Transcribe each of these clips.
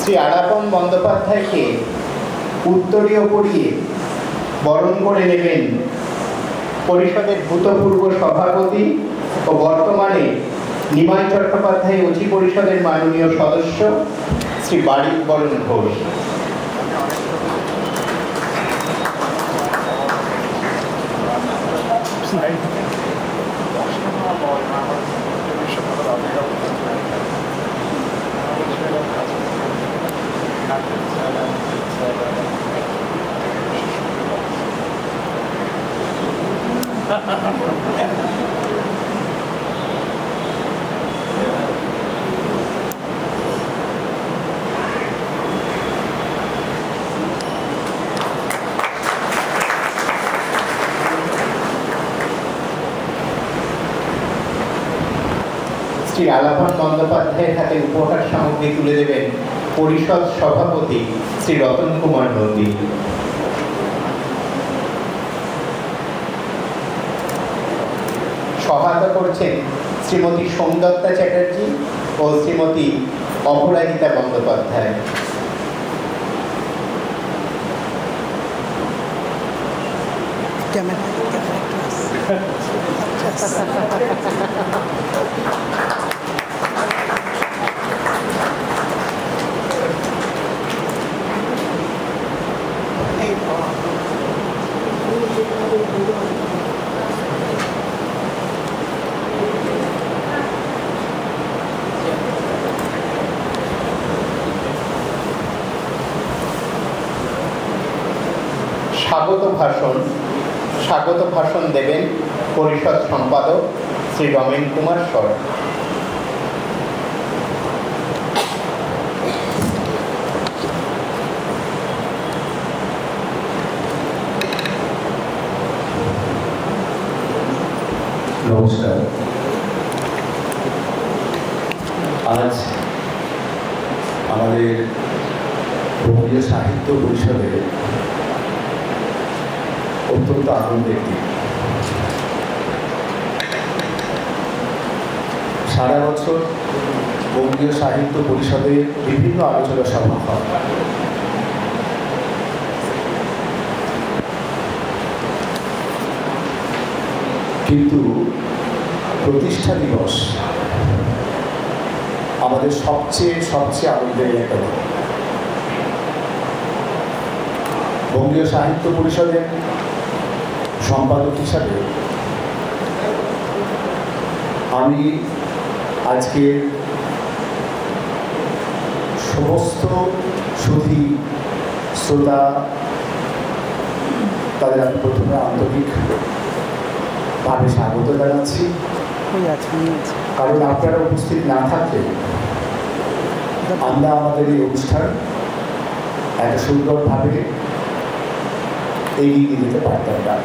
শ্রী আলাপন বন্দ্যোপাধ্যায়কে উত্তরীয় পরিয়ে বরণ করে নেবেন পরিষদের ভূতপূর্ব সভাপতি ও বর্তমানে নিমাই চট্টোপাধ্যায় অচি পরিষদের মাননীয় সদস্য শ্রী বারিক বরণ ঘোষ। শ্রী আলাপন বন্দ্যোপাধ্যায়ের হাতে উপহার সামগ্রী তুলে দেবেন পরিষদ সভাপতি শ্রী রতন কুমার নন্দী। সহায়তা করছেন শ্রীমতী সোমদত্তা চ্যাটার্জি ও শ্রীমতী অপরাজিতা বন্দ্যোপাধ্যায়। স্বাগত ভাষণ দেবেন পরিষদ সম্পাদক শ্রী রমেন কুমার সর। নমস্কার। আজ আমাদের বঙ্গীয় সাহিত্য পরিষদে অত্যন্ত আনন্দের দিন। সারা বছর বঙ্গীয় সাহিত্য পরিষদে বিভিন্ন আলোচনা সভা হয়। কিন্তু প্রতিষ্ঠা দিবস আমাদের সবচেয়ে আনন্দের একটা দিন। বঙ্গীয় সাহিত্য পরিষদের সম্পাদক হিসাবে আমি আজকে সমস্ত সুধী শ্রোতা তাদের আমি প্রথমে আন্তরিকভাবে স্বাগত জানাচ্ছি, কারণ আপনারা উপস্থিত না থাকলে আমরা আমাদের এই অনুষ্ঠান একটা সুন্দরভাবে এগিয়ে নিয়ে যেতে পারতাম না।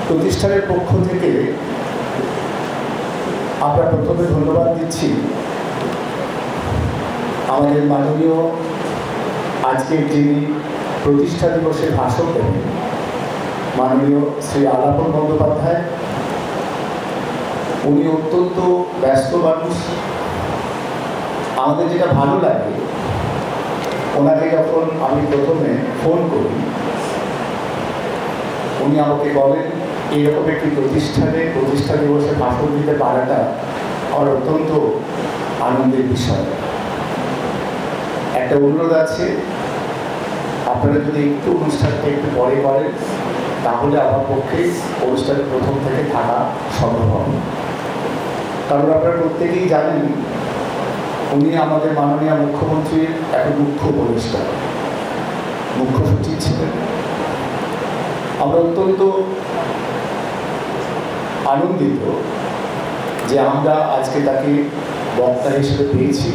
প্রতিষ্ঠানের পক্ষ থেকে আমরা প্রথমে ধন্যবাদ দিচ্ছি আমাদের মাননীয় আজকে যিনি প্রতিষ্ঠা দিবসে ভাষণ দেবেন মাননীয় শ্রী আলাপন বন্দ্যোপাধ্যায়। উনি অত্যন্ত ব্যস্ত মানুষ। আমাদের যেটা ভালো লাগে, ওনাকে যখন আমি প্রথমে ফোন করি উনি আমাকে বলেন এইরকম একটি প্রতিষ্ঠা দিবসে ভাষণ দিতে পারাটা আমার অত্যন্ত আনন্দের বিষয়। একটা অনুরোধ আছে, আপনারা যদি একটু অনুষ্ঠানটা একটু পরে করেন তাহলে আমার পক্ষে অনুষ্ঠানের প্রথম থেকে থাকা সম্ভব হবে। কারণ আপনারা প্রত্যেকেই জানেন উনি আমাদের মাননীয় মুখ্যমন্ত্রীর একটা মুখ্য উপদেষ্টা, মুখ্য সচিব ছিলেন। আমরা অত্যন্ত আনন্দিত যে আমরা আজকে তাকে বক্তা হিসেবে পেয়েছি।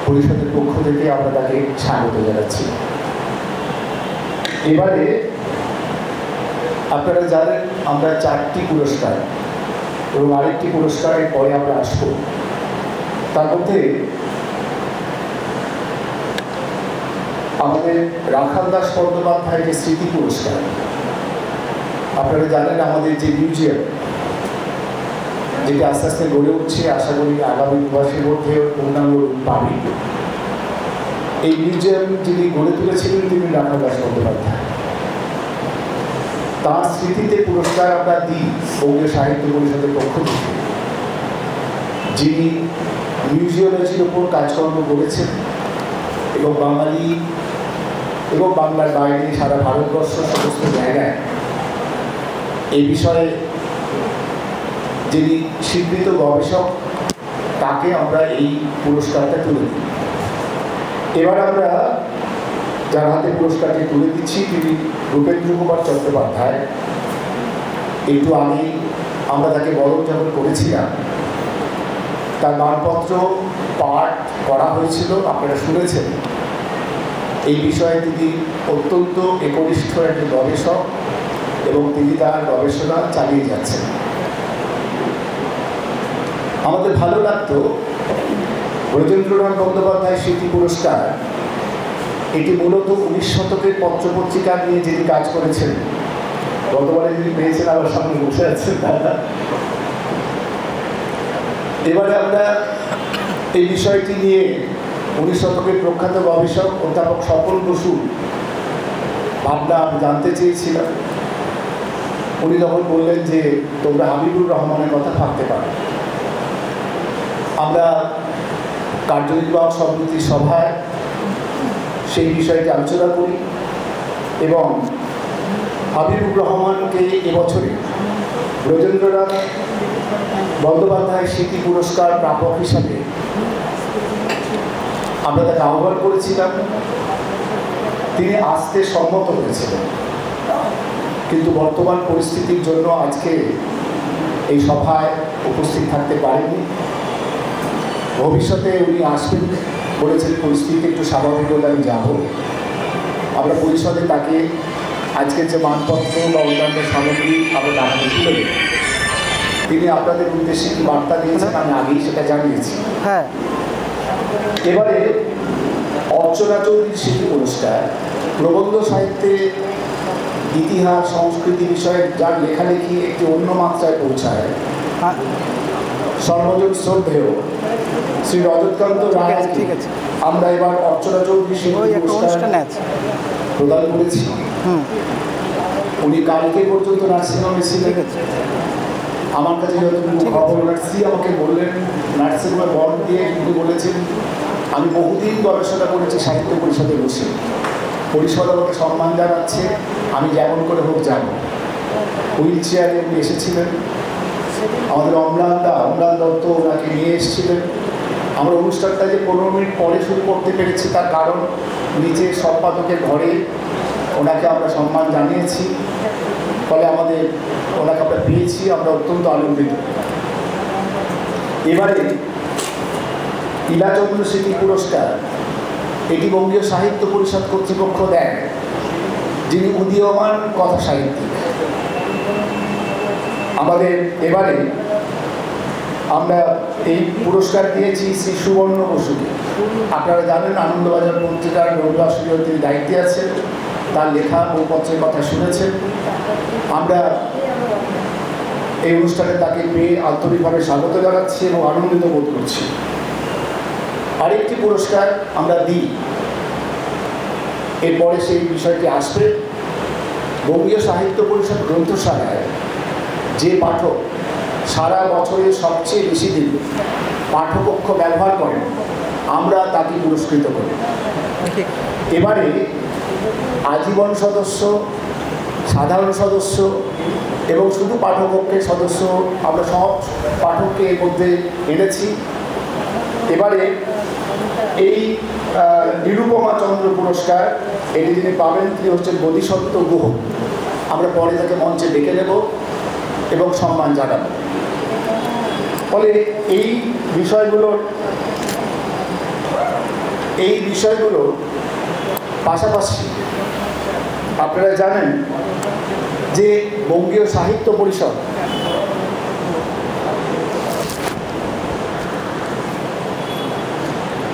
পরিষদের পক্ষ থেকে আমরা তাকে স্বাগত জানাচ্ছি। এবারে আপনারা জানেন আমরা 4টি পুরস্কার এবং আরেকটি পুরস্কারের পরে আমরা আসবো। তার মধ্যে আমাদের রাখাল দাস বন্দ্যোপাধ্যায় যে স্মৃতি পুরস্কার, আপনারা জানেন আমাদের যে মিউজিয়াম যেটি আস্তে আস্তে গড়ে উঠছে, আশা করি আগামী 2 মাসের মধ্যে পূর্ণাঙ্গ রূপ পাবে। এই মিউজিয়াম যিনি গড়ে তুলেছিলেন তিনি রাখাল দাস বন্দ্যোপাধ্যায়। তার স্মৃতিতে পুরস্কার আমরা দিই বঙ্গীয় সাহিত্য পরিষদের পক্ষ থেকে, যিনি মিউজিওলজির ওপর কাজকর্ম করেছেন এবং বাঙালি এবং বাংলার বাইরে সারা ভারতবর্ষ সমস্ত জায়গায় এই বিষয়ে যিনি স্বীকৃত গবেষক, তাকে আমরা এই পুরস্কারটা তুলে দিই। এবার আমরা যার হাতে পুরস্কারটি তুলে দিচ্ছি তিনি রূপেন্দ্র কুমার চট্টোপাধ্যায়। একটু আগেই আমরা তাকে বরণ যখন করেছিলাম, তার নামপত্র পাঠ করা হয়েছিল, আপনারা শুনেছেন। এই বিষয়ে তিনি অত্যন্ত একনিষ্ঠ একজন গবেষক এবং তিনি তার গবেষণা চালিয়ে যাচ্ছেন। আমাদের ভালো লাগতো ব্রজেন্দ্রনাথ বন্দ্যোপাধ্যায় স্মৃতি পুরস্কার, এটি মূলত 19 শতকের পত্রপত্রিকা নিয়ে যিনি কাজ করেছেন, গতবারে যিনি পেয়েছেন আমার সামনে বসে আছেন দাদা। এবারে আমরা এই বিষয়টি নিয়ে 19 শতকের প্রখ্যাত গবেষক অধ্যাপক স্বপন বসুর ভাবনা আমি জানতে চেয়েছিলাম। উনি তখন বললেন যে তোমরা হাবিবুর রহমানের কথা ভাবতে পারো। আমরা কার্যনির্বাহক সমিতির সভায় সেই বিষয়টি আলোচনা করি এবং হাবিবুর রহমানকে এবছরে ব্রজেন্দ্রনাথ বন্দ্যোপাধ্যায় স্মৃতি পুরস্কার প্রাপক হিসাবে আমরা তাকে আহ্বান করেছিলাম। তিনি আসতে সম্মত হয়েছিলেন, কিন্তু বর্তমান পরিস্থিতির জন্য আজকে এই সভায় উপস্থিত থাকতে পারেননি। ভবিষ্যতে উনি আসবেন বলেছেন, পরিস্থিতি একটু স্বাভাবিক হলে আমি যাব। আমরা পরিষদে তাকে আজকের যে মানপত্র বা অন্যান্য সামগ্রী আমরা তাকে তুলে দেব। তিনি আপনাদের উদ্দেশ্যে কি বার্তা দিয়েছেন আমি আগেই সেটা জানিয়েছি। হ্যাঁ, এবারে অর্চনা চৌধুরী স্মৃতি পুরস্কার প্রবন্ধ সাহিত্যে ইতিহাস সংস্কৃতি বিষয়ে যার লেখালেখি একটি অন্য মাত্রায় পৌঁছায়। সর্বজন শ্রদ্ধেয় শ্রী রজতকান্ত রায়, ঠিক আছে, আমরা এবার অর্চনা চৌধুরী স্মৃতি পুরস্কার প্রদান করেছি। উনি কালকে পর্যন্ত নার্সিংহোমে ছিলেন। আমার কাছে যতটুকু খবর নার্সি আমাকে বললেন, নার্সিংহোমে বন্ড দিয়ে কিন্তু বলেছেন আমি বহুদিন গবেষণা করেছি সাহিত্য পরিষদে বসে, পরিষদ আমাকে সম্মান জানাচ্ছে, আমি যেমন করে হোক যাব। হুইল চেয়ারে উনি এসেছিলেন। আমাদের অম্লান দত্ত ওনাকে নিয়ে এসেছিলেন। আমরা অনুষ্ঠানটা যে 15 মিনিট পরে শুরু করতে পেরেছি তার কারণ নিচে সম্পাদকের ঘরে ওনাকে আমরা সম্মান জানিয়েছি, ফলে আমাদের ওনাকে আমরা পেয়েছি, আমরা অত্যন্ত আনন্দিত। এবারে ইলাচন্দ্র স্মৃতি পুরস্কার এটি বঙ্গীয় সাহিত্য পরিষদ কর্তৃপক্ষ দেন, যিনি উদীয়মান কথা সাহিত্যিক। আমাদের এবারে আমরা এই পুরস্কার দিয়েছি শ্রী সুবর্ণ বসুকে। আপনারা জানেন আনন্দবাজার পত্রিকার রবিবাসরীয় তিনি দায়িত্বে আছেন, তার লেখা বইপত্রের কথা শুনেছেন। আমরা এই অনুষ্ঠানে তাকে পেয়ে আন্তরিকভাবে স্বাগত জানাচ্ছি এবং আনন্দিত বোধ করছি। আরেকটি পুরস্কার আমরা দিই, এরপরে সেই বিষয়টি আসবে। বঙ্গীয় সাহিত্য পরিষদ গ্রন্থশালায় যে পাঠক সারা বছরে সবচেয়ে বেশি দিন পাঠ্যকক্ষ ব্যবহার করেন আমরা তাকে পুরস্কৃত করি। এবারে আজীবন সদস্য, সাধারণ সদস্য এবং শুধু পাঠকক্ষের সদস্য আমরা সব পাঠককে এর মধ্যে এনেছি। এবারে এই নিরুপমা চন্দ্র পুরস্কার এটি যিনি পাবেন তিনি হচ্ছেন বোধিসত্ত্ব গুহ। আমরা পরে তাকে মঞ্চে ডেকে নেব এবং সম্মান জানাবো। ফলে এই বিষয়গুলোর পাশাপাশি আপনারা জানেন যে বঙ্গীয় সাহিত্য পরিষদ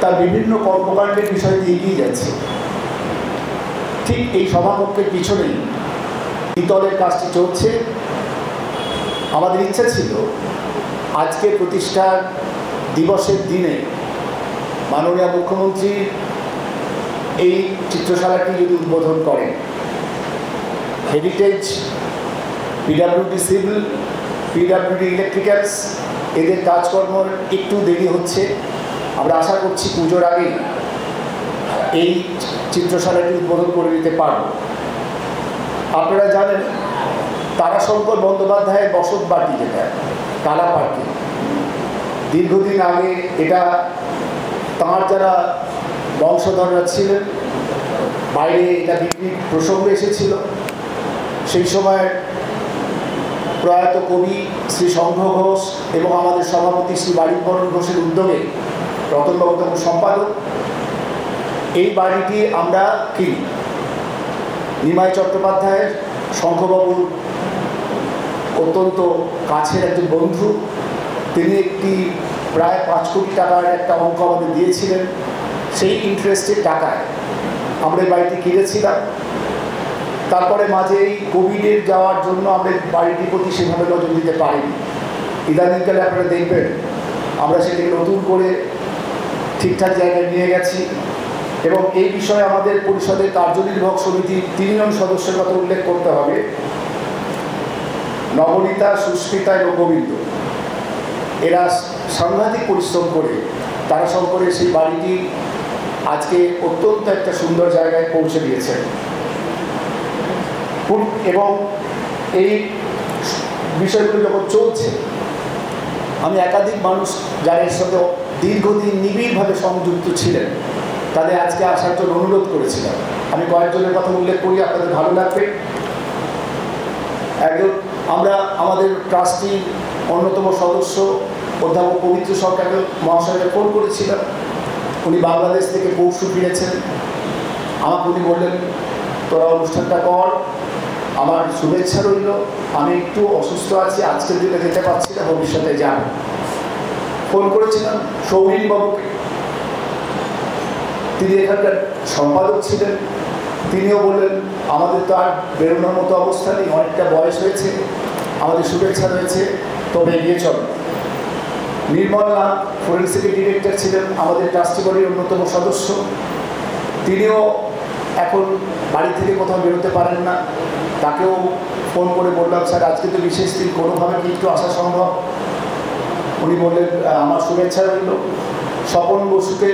তার বিভিন্ন কর্মকাণ্ডের বিষয়টি এগিয়ে যাচ্ছে। ঠিক এই সভাকক্ষের পিছনেই দ্বিতলের কাজটি চলছে। আমাদের ইচ্ছা ছিল আজকে প্রতিষ্ঠা দিবসের দিনে মাননীয় মুখ্যমন্ত্রী এই চিত্রশালাটি যদি উদ্বোধন করেন, heritage, PWD civil, PWD electricals, এদের কাজকর্ম একটু দেরি হচ্ছে। আমরা আশা করছি পুজোর আগেই এই চিত্রশালাটি উদ্বোধন করে দিতে পারব। আপনারা জানেন তারাশঙ্কর বন্দ্যোপাধ্যায়ের বসত বাড়ি, যেটা কালা পার্কে, দীর্ঘদিন আগে এটা তাঁর যারা বংশধররা ছিলেন বাইরে এটা বিক্রির প্রসঙ্গ এসেছিল। সেই সময় প্রয়াত কবি শ্রী সংঘ ঘোষ এবং আমাদের সভাপতি শ্রী বারিকবরণ ঘোষের উদ্যোগে, রতনবাবু তখন সম্পাদক, এই বাড়িটি আমরা কিনি। নিমাই চট্টোপাধ্যায়ের, শঙ্খবাবুর অত্যন্ত কাছের একজন বন্ধু, তিনি একটি প্রায় 5 কোটি টাকার একটা অঙ্ক আমাদের দিয়েছিলেন। সেই ইন্টারেস্টের টাকায় আমরা এই বাড়িটি কিনেছিলাম। তারপরে মাঝে এই কোভিডের যাওয়ার জন্য আমরা বাড়িটির প্রতি সেভাবে নজর দিতে পারিনি। ইদানিংকালে আপনারা দেখবেন আমরা সেটাকে নতুন করে ঠিকঠাক জায়গায় নিয়ে গেছি এবং এই বিষয়ে আমাদের পরিষদের কার্যনির্বাহক সমিতির 3 জন সদস্যের কথা উল্লেখ করতে হবে। নবনীতা, সুস্মিতা এবং গোবিন্দ, এরা সাংঘাতিক পরিশ্রম করে তারাশঙ্করের সেই বাড়িটি আজকে অত্যন্ত একটা সুন্দর জায়গায় পৌঁছে দিয়েছে। এবং এই বিষয়গুলো যখন চলছে, আমি একাধিক মানুষ যারা এর সাথে দীর্ঘদিন নিবিড়ভাবে সংযুক্ত ছিলেন তাদের আজকে আসার জন্য অনুরোধ করেছিলাম। আমি কয়েকজনের কথা উল্লেখ করি, আপনাদের ভালো লাগবে। একজন আমরা আমাদের ট্রাস্টির অন্যতম সদস্য অধ্যাপক পবিত্র সরকার মহাশয়কে ফোন করেছিলাম। উনি বাংলাদেশ থেকে পরশু ফিরেছেন। আমাকে উনি বললেন, তোরা অনুষ্ঠানটা কর, আমার শুভেচ্ছা রইল। আমি একটু অসুস্থ আছি, আজকের দিনে যেতে পারছি না, ভবিষ্যতে যাব। ফোন করেছিলাম সৌরিন বাবুকে, তিনি এখানকার সম্পাদক ছিলেন। তিনিও বললেন, আমাদের তো আর বেরোনোর মতো অবস্থা নেই, অনেকটা বয়স হয়েছে, আমাদের শুভেচ্ছা রয়েছে, তবে এগিয়ে চলো। নির্মল নাথ ফরেন্সিকের ডিরেক্টর ছিলেন, আমাদের ট্রাস্টি বডির অন্যতম সদস্য। তিনিও এখন বাড়ি থেকে কোথাও বেরোতে পারেন না। তাকেও ফোন করে বললাম, স্যার আজকে তো বিশেষ দিন, কোনোভাবে কি একটু আসা সম্ভব? উনি বললেন, আমার শুভেচ্ছা রইল। স্বপন বসুকে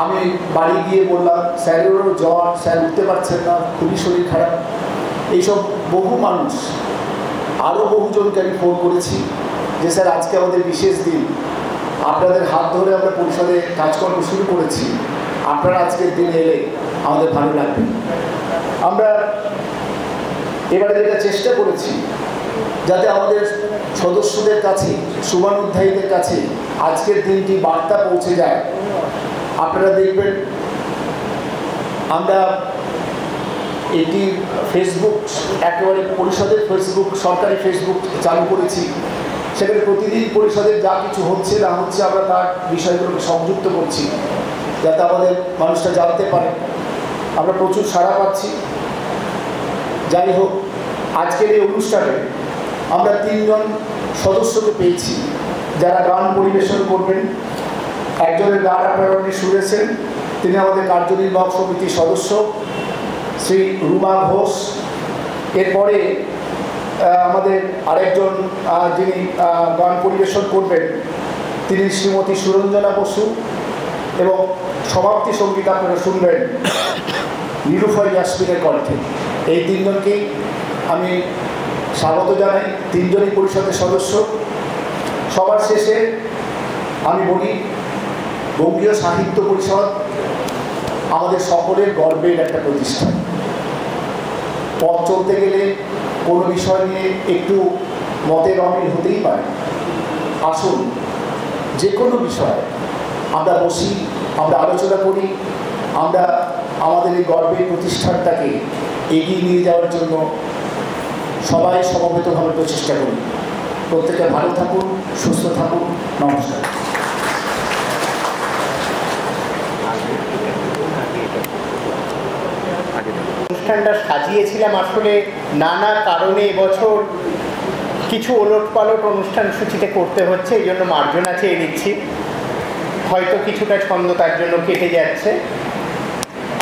আমি বাড়ি গিয়ে বললাম, স্যারেরও জ্বর, স্যার উঠতে পারছেন না, খুবই শরীর খারাপ। এইসব বহু মানুষ, আরও বহুজনকে আমি ফোন করেছি যে স্যার আজকে আমাদের বিশেষ দিন, আপনাদের হাত ধরে আমরা পরিষদে কাজকর্ম শুরু করেছি, আপনারা আজকের দিনে এলে আমাদের ভালো লাগবে। আমরা এবারে যেটা চেষ্টা করেছি, যাতে আমাদের সদস্যদের কাছে, শুভানুধ্যায়ীদের কাছে আজকের দিনটি বার্তা পৌঁছে যায়। আপনারা দেখবেন আমরা এটি ফেসবুক, একেবারে পরিষদের ফেসবুক, সরকারি ফেসবুক চালু করেছি। সেখানে প্রতিদিন পরিষদের যা কিছু হচ্ছে না হচ্ছে আমরা তার বিষয়গুলোকে সংযুক্ত করছি, যাতে আমাদের মানুষরা জানতে পারে। আমরা প্রচুর সাড়া পাচ্ছি। যাই হোক, আজকের এই অনুষ্ঠানে আমরা 3 জন সদস্যকে পেয়েছি যারা গান পরিবেশন করবেন। একজনের গান আপনারা শুনেছেন, তিনি আমাদের কার্যনির্বাহক সমিতির সদস্য শ্রী রুমা ঘোষ। এরপরে আমাদের আরেকজন যিনি গান পরিবেশন করবেন তিনি শ্রীমতী সুরঞ্জনা বসু, এবং সমাপ্তি সঙ্গীত আপনারা শুনবেন নিরুফার ইয়াসমিনের কণ্ঠে। এই 3 জনকেই আমি স্বাগত জানাই। 3 জনই পরিষদের সদস্য। সবার শেষে আমি বলি, বঙ্গীয় সাহিত্য পরিষদ আমাদের সকলের গর্বের একটা প্রতিষ্ঠান। পথ চলতে গেলে কোনো বিষয় নিয়ে একটু মতের অমিল হতেই পারে। আসুন, যে কোনো বিষয় আমরা বসি, আমরা আলোচনা করি, আমরা আমাদের এই গর্বের প্রতিষ্ঠানটাকে এগিয়ে নিয়ে যাওয়ার জন্য সবাই সমবেতভাবে প্রচেষ্টা করি। প্রত্যেকে ভালো থাকুন, সুস্থ থাকুন। নমস্কার। অনুষ্ঠানটা সাজিয়েছিলাম আসলে নানা কারণে। এবছর কিছু ওলটপালট অনুষ্ঠান সূচিতে করতে হচ্ছে, এই জন্য মার্জনা চেয়ে নিচ্ছি। হয়তো কিছুটা ছন্দ তার জন্য কেটে যাচ্ছে।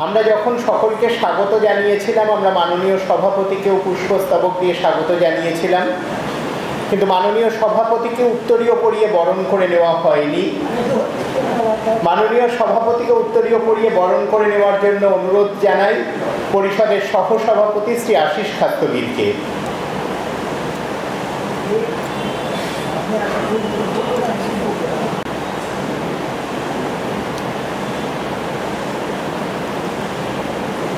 আমরা যখন সকলকে স্বাগত জানিয়েছিলাম, আমরা মাননীয় সভাপতিকেও পুষ্পস্তবক দিয়ে স্বাগত জানিয়েছিলাম, কিন্তু মাননীয় সভাপতিকে উত্তরীয় পরিয়ে বরণ করে নেওয়া হয়নি। মাননীয় সভাপতিকে উত্তরীয় পরিয়ে বরণ করে নেওয়ার জন্য অনুরোধ জানাই পরিষদের সহসভাপতি শ্রী আশিস খাদ্যবীরকে।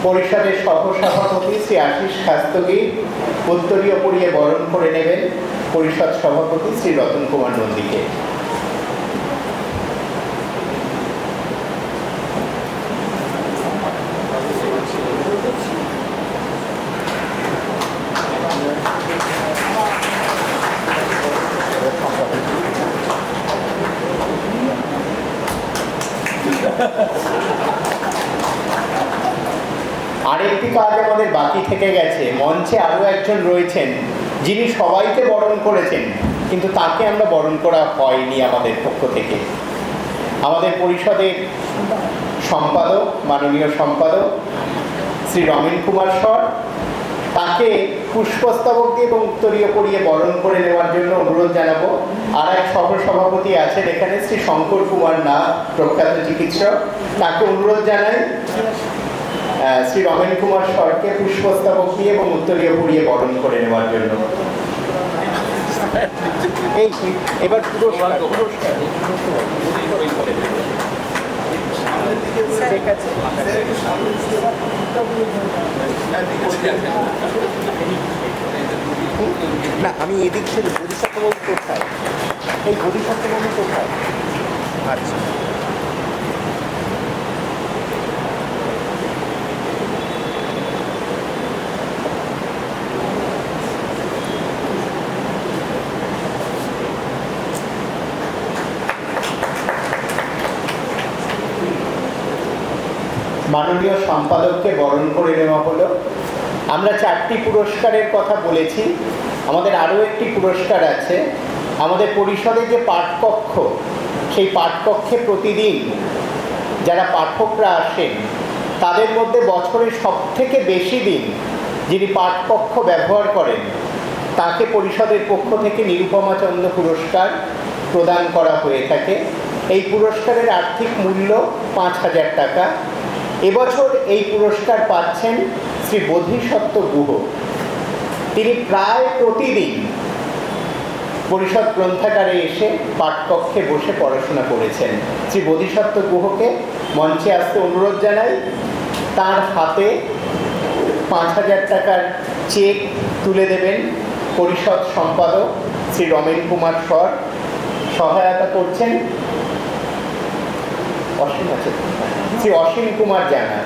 পরিষদের সহসভাপতি শ্রী আশিস খাদ্যবীর উত্তরীয় পরিয়ে বরণ করে নেবেন পরিষদ সভাপতি শ্রী রতন কুমার নন্দীকে। আরেকটি কাজ আমাদের বাকি থেকে গেছে। মঞ্চে আরো একজন রয়েছেন যিনি সবাইকে বরণ করেছেন, কিন্তু তাকে আমরা বরণ করা হয়নি আমাদের পক্ষ থেকে। আমাদের পরিষদের সম্পাদক, মাননীয় সম্পাদক শ্রী রমেন কুমার সর, তাকে পুষ্পস্তবক দিয়ে এবং উত্তরীয় পরিয়ে বরণ করে নেওয়ার জন্য অনুরোধ জানাবো। আর এক সহসভাপতি আছেন এখানে, শ্রী শঙ্কর কুমার নাথ, প্রখ্যাত চিকিৎসক, তাকে অনুরোধ জানাই শ্রী রমেন কুমার সরকে পুষ্পস্তবক দিয়ে এবং উত্তরীয় পরিয়ে বরণ করে নেওয়ার জন্য। এই এবার পুরস্কার না, আমি এদিক থেকে বোধিসত্ত্ববাবু কোথায়, এই বোধিসত্ত্ববাবু কোথায়? আচ্ছা, মাননীয় সম্পাদককে বরণ করে নেওয়া হলো। আমরা 4টি পুরস্কারের কথা বলেছি, আমাদের আরও একটি পুরস্কার আছে। আমাদের পরিষদের যে পাঠকক্ষ, সেই পাঠকক্ষে প্রতিদিন যারা পাঠকরা আসেন, তাদের মধ্যে বছরে সবথেকে বেশি দিন যিনি পাঠকক্ষ ব্যবহার করেন, তাকে পরিষদের পক্ষ থেকে নিরুপমা চন্দ্র পুরস্কার প্রদান করা হয়ে থাকে। এই পুরস্কারের আর্থিক মূল্য 5,000 টাকা। এবছর এই পুরস্কার পাচ্ছেন শ্রী বোধিসত্ত্ব গুহ। তিনি প্রায় প্রতিদিন পরিষদ গ্রন্থাগারে এসে পাঠকক্ষে বসে পড়াশোনা করেছেন। শ্রী বোধিসত্ত্ব গুহকে মঞ্চে আসতে অনুরোধ জানাই। তার হাতে 5,000 টাকার চেক তুলে দেবেন পরিষদ সম্পাদক শ্রী রমেন কুমার সর। সহায়তা করছেন অসীম আছে শ্রী অসীম কুমার জানা।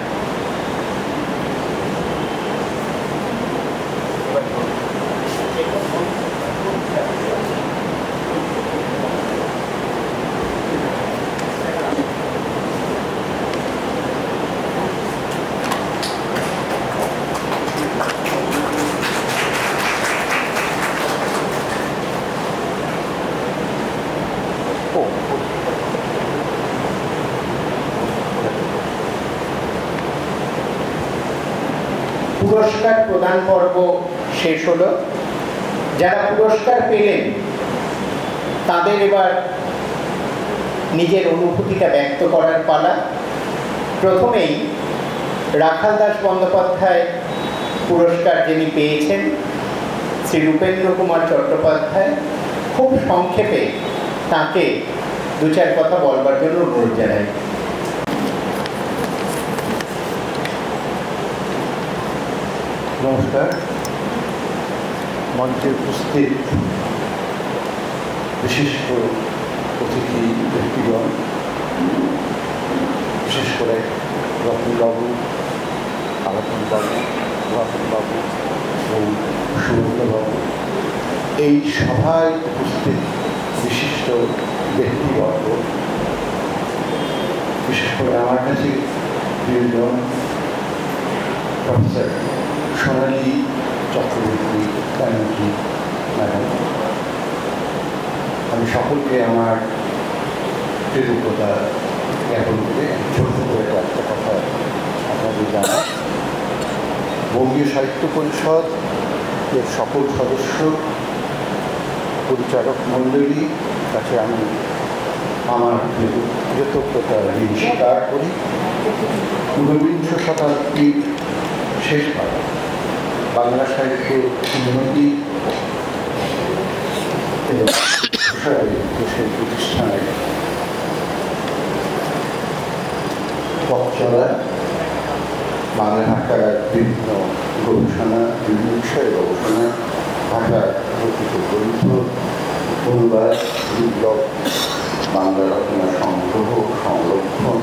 পুরস্কার প্রদান পর্ব শেষ হলো। যারা পুরস্কার পেলেন তাদের এবার নিজের অনুভূতিটা ব্যক্ত করার পালা। প্রথমেই রাখাল দাস বন্দ্যোপাধ্যায় পুরস্কার যিনি পেয়েছেন, শ্রী রূপেন্দ্র কুমার চট্টোপাধ্যায়, খুব সংক্ষেপে তাকে 2-4 কথা বলবার জন্য অনুরোধ জানাই। নমস্কার। মঞ্চে উপস্থিত বিশিষ্ট অতিথি ব্যক্তিগণ, বিশেষ করে রতনবাবু, আলাপনবাবু, রতনবাবু ও সুব্রতবাবু, এই সভায় উপস্থিত বিশিষ্ট ব্যক্তিবর্গ, বিশেষ করে আমার কাছে প্রিয়জন প্রফেসর সোনালী চক্রবর্তী ব্যানার্জি ম্যাডাম, সকলকে আমার কৃতজ্ঞতা জ্ঞাপন করে ছোট করে একটা কথা আপনাদের জানাই। বঙ্গীয় সাহিত্য পরিষদ এর সকল সদস্য, পরিচালক মণ্ডলী কাছে আমি আমার কৃতজ্ঞতা ঋণ স্বীকার করি। ঊনবিংশ শতাব্দীর শেষ ভাগে বাংলা সাহিত্যের উন্নতি এবং দেশের প্রতিষ্ঠানের পথ চলা, বাংলা ভাষার বিভিন্ন গবেষণা, বিভিন্ন বিষয়ে গবেষণা, ভাষার প্রকৃত গ্রন্থ, অনুবাদ, বিপ্লব, বাংলা রচনা সংগ্রহ, সংরক্ষণ,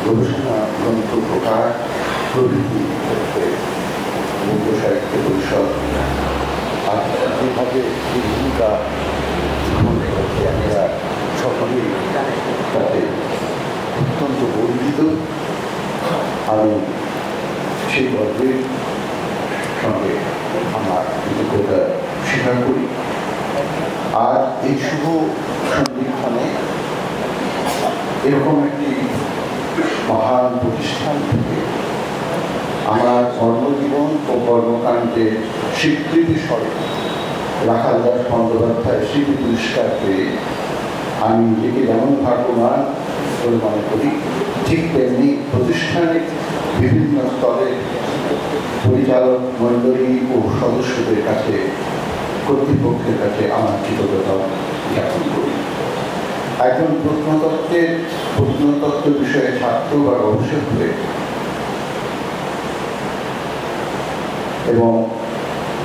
গবেষণা গ্রন্থ প্রকাশ প্রভৃতি ক্ষেত্রে বঙ্গীয় সাহিত্য পরিষদ যেভাবে যে ভূমিকা গ্রহণ করেছে আমরা সকলেই তাতে অত্যন্ত গর্বিত। আমি সেই গর্বের সঙ্গে আমার কৃতজ্ঞতা স্বীকার করি। আর এই শুভ সন্ধিক্ষণে এরকম একটি মহান প্রতিষ্ঠান থেকে আমার কর্মজীবন ও কর্মকাণ্ডের স্বীকৃতি স্বরূপ রাখাল দাস বন্দ্যোপাধ্যায় স্মৃতি পুরস্কার পেয়ে আমি নিজেকে যেমন ভাগ্যবান বলে মনে করি, ঠিক তেমনি প্রতিষ্ঠানের বিভিন্ন স্তরের পরিচালক মণ্ডলী ও সদস্যদের কাছে, কর্তৃপক্ষের কাছে আমার কৃতজ্ঞতা জ্ঞাপন করি। একজন প্রত্নতত্ত্ব বিষয়ে ছাত্র বা গবেষক হয়ে এবং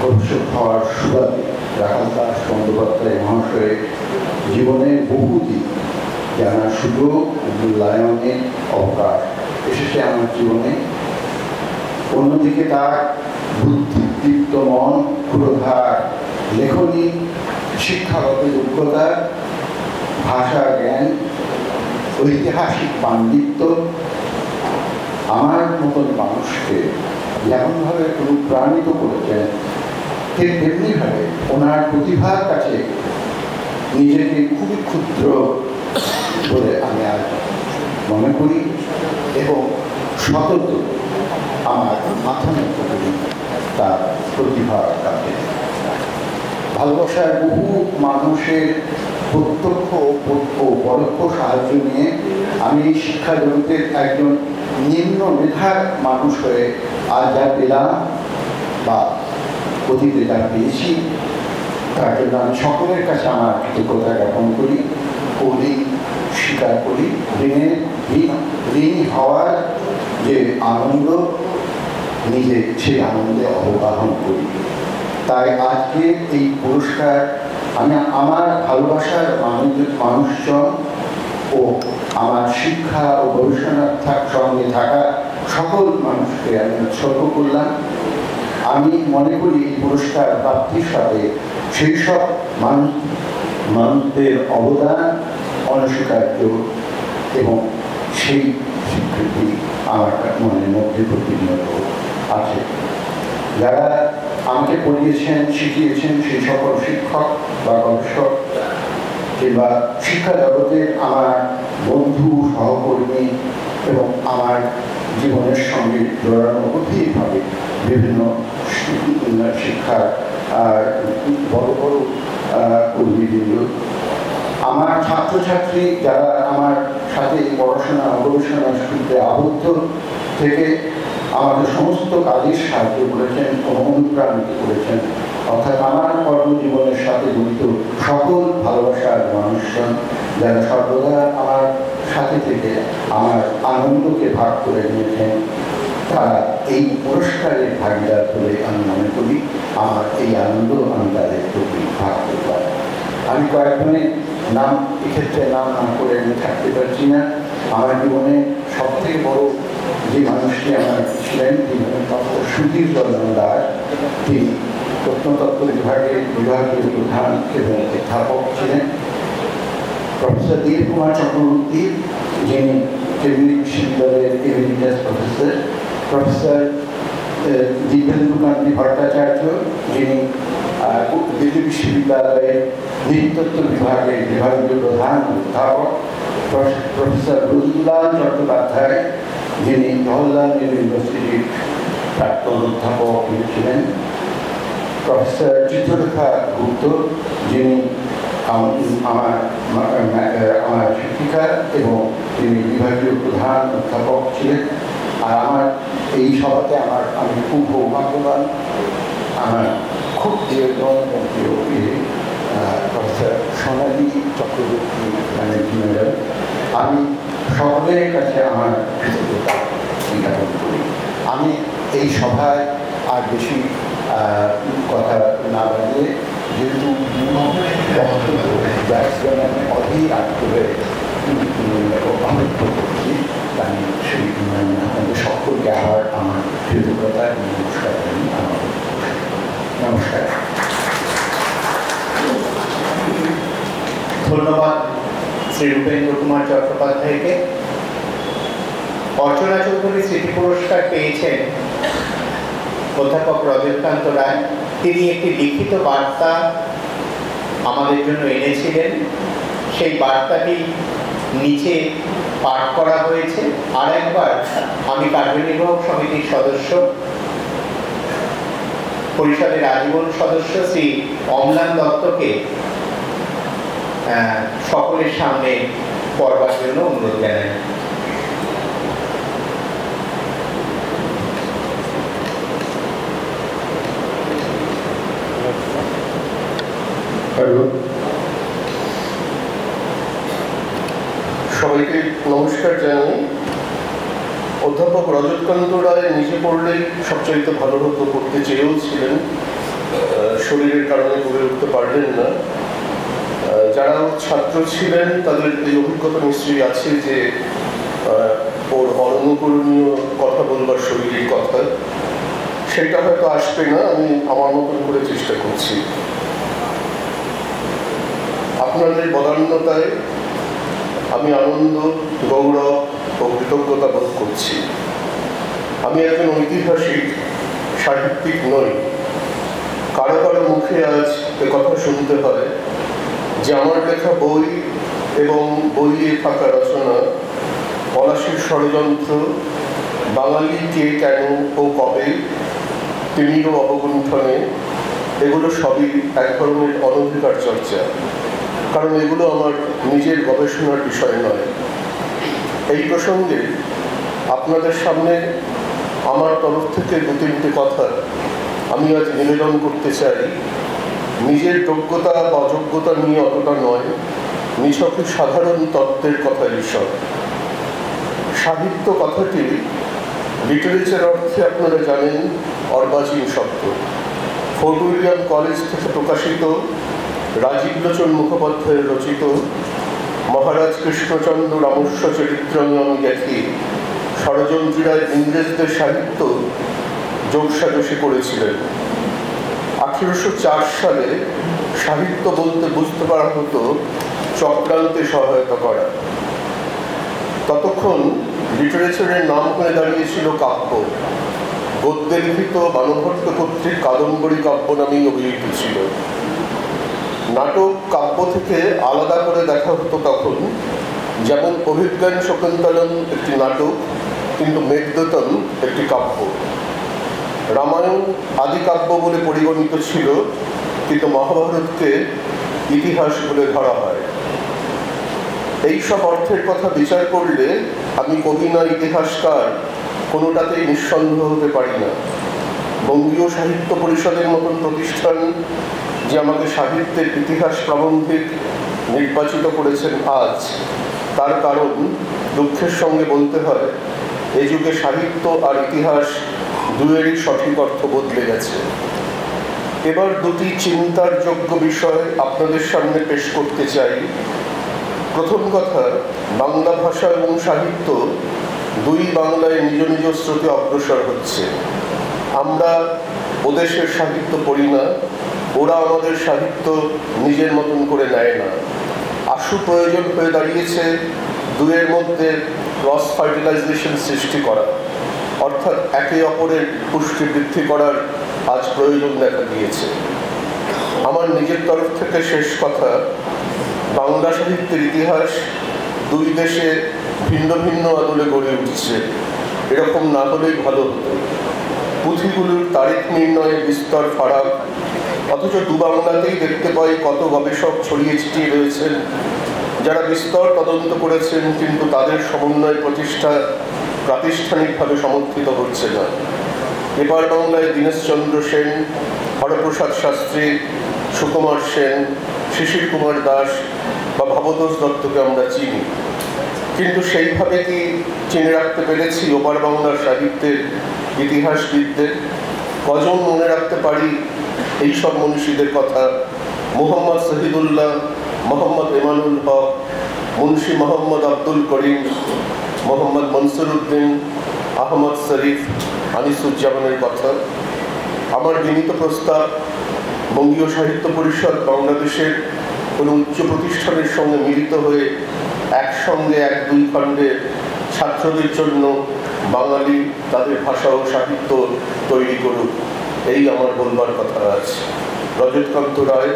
গবেষক হওয়ার সুবাদে রাখাল দাস বন্দ্যোপাধ্যায় মহাশয়ের জীবনের বহু দিক জানার সুযোগ, মূল্যায়নের অবকাশ এসেছে আমার জীবনে। অন্যদিকে তার বুদ্ধিদীপ্ত মন, ক্ষুরধার লেখনী, শিক্ষাগত যোগ্যতা, ভাষা জ্ঞান, ঐতিহাসিক পাণ্ডিত্য আমার মতন মানুষকে যেমনভাবে অনুপ্রাণিত করেছেন, ঠিক তেমনিভাবে ওনার প্রতিভার কাছে নিজেকে খুবই ক্ষুদ্র বলে আমি আজ মনে করি এবং সতত আমার মাথা নত করি তার প্রতিভার কাছে। ভালোবাসার বহু মানুষের প্রত্যক্ষ ও পরোক্ষ সাহায্য নিয়ে আমি এই শিক্ষা জগতের একজন নিম্ন মেধার মানুষ হয়ে আজ যা পেলাম বা অতীতে যা পেয়েছি, তার জন্য আমি সকলের কাছে আমার কৃতজ্ঞতা জ্ঞাপন করি ও ঋণ স্বীকার করি। ঋণী হওয়ার যে আনন্দ, নিজে সেই আনন্দে অবগাহন করি। তাই আজকে এই পুরস্কার আমি আমার ভালোবাসার মানুষজন ও আমার শিক্ষা ও গবেষণার সঙ্গে থাকা সকল মানুষকে আমি উৎসর্গ করলাম। আমি মনে করি এই পুরস্কার প্রাপ্তির সাথে সেই সব মানুষদের অবদান অনস্বীকার্য এবং সেই স্বীকৃতি আমার মনের মধ্যে প্রতিনিয়ত আছে। যারা আমাকে পড়িয়েছেন, শিখিয়েছেন, সেই সকল শিক্ষক বা গবেষক কিংবা শিক্ষা জগতের আমার বন্ধু, সহকর্মী এবং আমার জীবনের সঙ্গে জড়ানো গভীরভাবে বিভিন্ন শিক্ষার বড় বড় কর্মীবৃন্দ, আমার ছাত্রছাত্রী যারা আমার সাথে পড়াশোনা গবেষণা সূত্রে আবদ্ধ থেকে আমাদের সমস্ত কাজের সাহায্য করেছেন ও অনুপ্রাণিত করেছেন, অর্থাৎ আমার কর্মজীবনের সাথে জড়িত সকল ভালোবাসার মানুষজন যারা সর্বদা আমার সাথে থেকে আমার আনন্দকে ভাগ করে নিয়েছেন, তারা এই পুরস্কারের ভাগিদার বলে আমি মনে করি। আমার এই আনন্দ আমি তাদের প্রতি ভাগ করলাম। আমি কয়েকজনের নাম এক্ষেত্রে নাম না করে আমি থাকতে পারছি না। আমার জীবনে সবথেকে বড় যে মানুষটি আমার ছিলেন তিনি ডক্টর সুধীর রঞ্জন দাস। তিনি প্রত্নতত্ত্ব বিভাগীয় প্রধান এবং অধ্যাপক ছিলেন। প্রফেসর দীপ কুমার চক্রবর্তী, যিনি কেন্দ্রীয় বিশ্ববিদ্যালয়ের এমিরিটাস প্রফেসর। প্রফেসর দীপেন্দুকান্তি ভট্টাচার্য, যিনি দিল্লি বিশ্ববিদ্যালয়ের নৃতত্ব বিভাগের বিভাগীয় প্রধান অধ্যাপক প্রফেসর রুজুলাল চট্টোপাধ্যায়, যিনি জওহরলাল নেহরু ইউনিভার্সিটির প্রাক্তন অধ্যাপক ছিলেন, প্রফেসর চিত্রলেখা গুপ্ত, যিনি আমার শিক্ষিকা এবং তিনি বিভাগীয় প্রধান অধ্যাপক ছিলেন। আর আমার এই সভাতে আমি খুব সৌভাগ্যবান, আমার খুব প্রিয়জন এবং প্রিয় প্রফেসর সোনালী চক্রবর্তী ম্যানেজিং মেম্বার। আমি সকলের কাছে আমার কৃতজ্ঞতা জ্ঞাপন করি। আমি এই সভায় আর বেশি কথা না বাড়িয়ে, যেহেতু অধীর আগ্রহে অনুভব করছি, তাই সেই আমাদের সকলকে আবার আমার কৃতজ্ঞতা এবং নমস্কার জানি। নমস্কার। ধন্যবাদ শ্রী রূপেন্দ্র কুমার চট্টোপাধ্যায়কে। অর্চনা চৌধুরী স্মৃতি পুরস্কার পেয়েছেন অধ্যাপক রজতকান্ত রায়। তিনি একটি লিখিত বার্তা আমাদের জন্য এনেছিলেন, সেই বার্তাটি নিচে পাঠ করা হয়েছে। আর একবার আমি কার্যনির্বাহক সমিতির সদস্য, পরিষদের আজীবন সদস্য শ্রী অম্লান দত্তকে সকলের সামনে পড়বার জন্য অনুরোধ জানাই। সবাইকে নমস্কার জানাই। অধ্যাপক রজতকান্ত রায় নিজে পড়লেই সবচাইতে ভালো হতো, করতে চেয়েও ছিলেন, শরীরের কারণে করে উঠতে পারলেন না। যারা ছাত্র ছিলেন তাদের এই অভিজ্ঞতা নিশ্চয়ই আছে যে ওর অননুকরণীয় কথা বলবার শৈলীর কথা, সেটা হয়তো আসবে না। আমি আমার মতন করে চেষ্টা করছি। আপনাদের বদান্যতায় আমি আনন্দ, গৌরব ও কৃতজ্ঞতা বোধ করছি। আমি একজন ঐতিহাসিক, সাহিত্যিক নই। কারো কারো মুখে আজ কথা শুনতে হয় যে আমার লেখা বই এবং বইয়ে থাকা রচনা, পলাশীর ষড়যন্ত্র, বাঙালি কে, কেন ও কবে, তিমিরও অবগুণ্ঠনে, এগুলো সবই এক ধরনের অনধিকার চর্চা, কারণ এগুলো আমার নিজের গবেষণার বিষয় নয়। এই প্রসঙ্গে আপনাদের সামনে আমার তরফ থেকে দু তিনটে কথা আমি আজ নিবেদন করতে চাই। নিজের যোগ্যতা বা অযোগ্যতা নিয়ে অতটা নয়, নিছক সাধারণ তত্ত্বের কথা এসব। সাহিত্য কথাটি লিটারেচার অর্থে আপনারা জানেন অর্বাচীন শব্দ। ফোর্ট উইলিয়াম কলেজ থেকে প্রকাশিত, রাজীব লোচন মুখোপাধ্যায়ের রচিত মহারাজ কৃষ্ণচন্দ্র রামস্য চরিত্রমে আমি দেখি ষড়যন্ত্রীরা ইংরেজদের সাহিত্য যোগসাজশী করেছিলেন। 1804 সালে সাহিত্য বলতে বুঝতে পারা হতো চক্রান্তে সহায়তা করা। ততক্ষণ লিটারেচারের নাম হয়ে দাঁড়িয়েছিল কাব্য। গদ্যে লিখিত বানভট্ট কর্তৃক কাদম্বরী কাব্য নামেই অভিহিত ছিল। নাটক কাব্য থেকে আলাদা করে দেখা হতো তখন, যেমন অভিজ্ঞান শকুন্তলম একটি নাটক, কিন্তু মেঘদূতম একটি কাব্য। রামায়ণ আদি কাব্য বলে পরিগণিত ছিল, কিন্তু মহাভারতকে ইতিহাস বলে ধরা হয়। এই সব অর্থের কথা বিচার করলে আমি কবি না ইতিহাসকার কোনোটাতেই নিঃসন্দেহ হতে পারি না। বঙ্গীয় সাহিত্য পরিষদের মতন প্রতিষ্ঠান যে আমাকে সাহিত্যের ইতিহাস প্রাবন্ধিক নির্বাচিত করেছেন আজ, তার কারণ দুঃখের সঙ্গে বলতে হয় এ যুগে সাহিত্য আর ইতিহাস দুয়েরই সঠিক অর্থ বদলে গেছে। এবার দুটি চিন্তার যোগ্য বিষয় আপনাদের সামনে পেশ করতে চাই। প্রথম কথা, বাংলা ভাষা এবং সাহিত্য দুই বাংলায় নিজ নিজ স্রোতে অগ্রসর হচ্ছে। আমরা ওদেশের সাহিত্য পড়ি না, ওরা আমাদের সাহিত্য নিজের মতন করে নেয় না। আশু প্রয়োজন হয়ে দাঁড়িয়েছে দুয়ের মধ্যে ক্রস ফার্টিলাইজেশন সৃষ্টি করা, অর্থাৎ একে অপরের পুষ্টি বৃদ্ধি করার আজ প্রয়োজন দেখা দিয়েছে। আমার নিজের তরফ থেকে শেষ কথা, বাংলা সাহিত্যের ইতিহাস দুই দেশে ভিন্ন ভিন্ন আদলে গড়ে উঠছে। এরকম না হলেই ভালো হতো। পুঁথিগুলোর তারিখ নির্ণয়ে বিস্তর ফারাক, অথচ দু বাংলাতেই দেখতে পাই কত গবেষক ছড়িয়ে ছিটিয়ে রয়েছেন যারা বিস্তর তদন্ত করেছেন, কিন্তু তাদের সমন্বয় প্রচেষ্টা প্রাতিষ্ঠানিকভাবে সমর্থিত হচ্ছে না। এপার বাংলায় দীনেশচন্দ্র সেন, হরপ্রসাদ শাস্ত্রী, সুকুমার সেন, শিশির কুমার দাস বা ভবতোষ দত্তকে আমরা চিনি, কিন্তু সেইভাবে কি চিনে রাখতে পেরেছি ওপার বাংলার সাহিত্যের ইতিহাসবিদদের? কজন মনে রাখতে পারি এইসব মনীষীদের কথা? মোহাম্মদ শহীদুল্লাহ, মোহাম্মদ এমানুল হক, মুন্সি মোহাম্মদ আব্দুল করিম, মোহাম্মদ মনসুর উদ্দিন, আহমদ শরীফ, আনিসুজ্জামানের কথা। আমার বিনীত প্রস্তাব, বঙ্গীয় সাহিত্য পরিষদ বাংলাদেশের কোনো উচ্চ প্রতিষ্ঠানের সঙ্গে মিলিত হয়ে একসঙ্গে এক দুই খণ্ডের ছাত্রদের জন্য বাঙালি তাদের ভাষা ও সাহিত্য তৈরি করুক, এই আমার বলবার কথা আছে। রজতকান্ত রায়,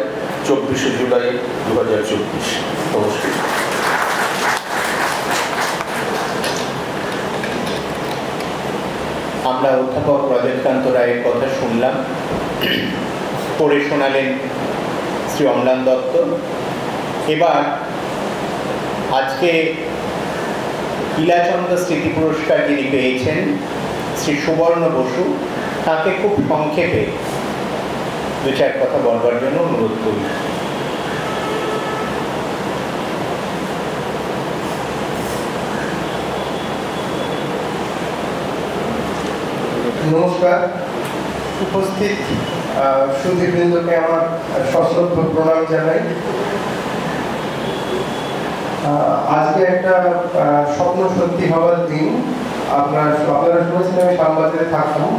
24শে জুলাই 2024। নমস্কার। আমরা অধ্যাপক রজতকান্ত রায়ের কথা শুনলাম, পড়ে শোনালেন শ্রী অম্লান দত্ত। এবার আজকে ইলাচন্দ্র স্মৃতি পুরস্কার যিনি পেয়েছেন শ্রী সুবর্ণ বসু, তাকে খুব সংক্ষেপে দু চার কথা বলবার জন্য অনুরোধ করি। নমস্কার। উপস্থিত সুধীবৃন্দকে আমার সশ্রদ্ধ প্রণাম জানাই। আজকে একটা স্বপ্ন সত্যি হওয়ার দিন। আপনারা শুনেছেন আমি শ্যামবাজারে থাকতাম।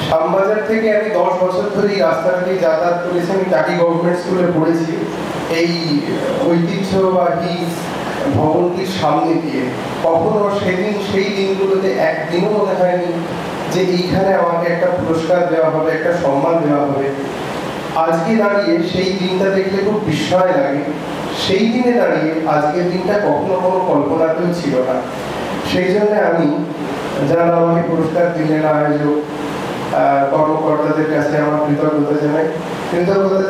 শ্যামবাজার থেকে আমি 10 বছর ধরে এই রাস্তাটা দিয়ে যাতায়াত করেছি। আমি টাকি গভর্নমেন্ট স্কুলে পড়েছি এই ঐতিহ্যবাহী ভবনটির সামনে দিয়ে। কখনো সেই দিনগুলোতে একদিনও মনে হয়নি যে এইখানে আমাকে একটা পুরস্কার দেওয়া হবে, একটা সম্মান দেওয়া হবে। আজকে দাঁড়িয়ে সেই দিনটা দেখলে খুব বিস্ময় লাগে। সেই দিনে দাঁড়িয়ে আজকের দিনটা কখনো কোনো কল্পনাতেও ছিল না। সেই জন্য আমি যারা আমাকে পুরস্কার দিলেন, আয়োজক কর্মকর্তাদের কাছে আমার কৃতজ্ঞতা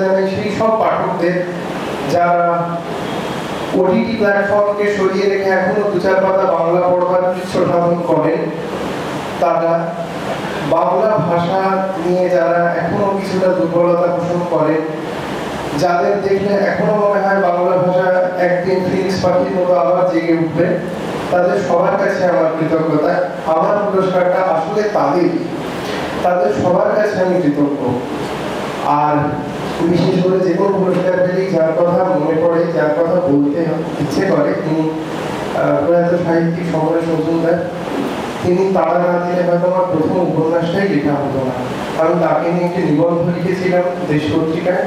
জানাই সেই সব পাঠকদের যারা ওটিটি প্ল্যাটফর্মকে সরিয়ে রেখে এখনো 2-4 পাতা বাংলা পড়বার ইচ্ছা সাধন করেন, তারা বাংলা ভাষা নিয়ে যারা এখনো কিছুটা দুর্বলতা পোষণ করেন, যাদের দেখলে এখনো মনে হয় বাংলা ভাষা একদিন ফিনিক্স পাখির মতো আবার জেগে উঠবে, তাদের সবার কাছে আমার কৃতজ্ঞতা। আমার পুরস্কারটা আসলে তাদের সবার কাছে আমি কৃতজ্ঞ। আর বিশেষ করে যে কোনো পুরস্কার পেলেই যার কথা মনে পড়ে, যার কথা বলতে ইচ্ছে করে, তিনি প্রয়াত সাহিত্যিক সমরেশ মজুমদার। তিনি তারা না দিলে হয়তো আমার প্রথম উপন্যাসটাই লেখা হতো না। আমি তাকে নিয়ে একটি নিবন্ধ লিখেছিলাম দেশ পত্রিকায়।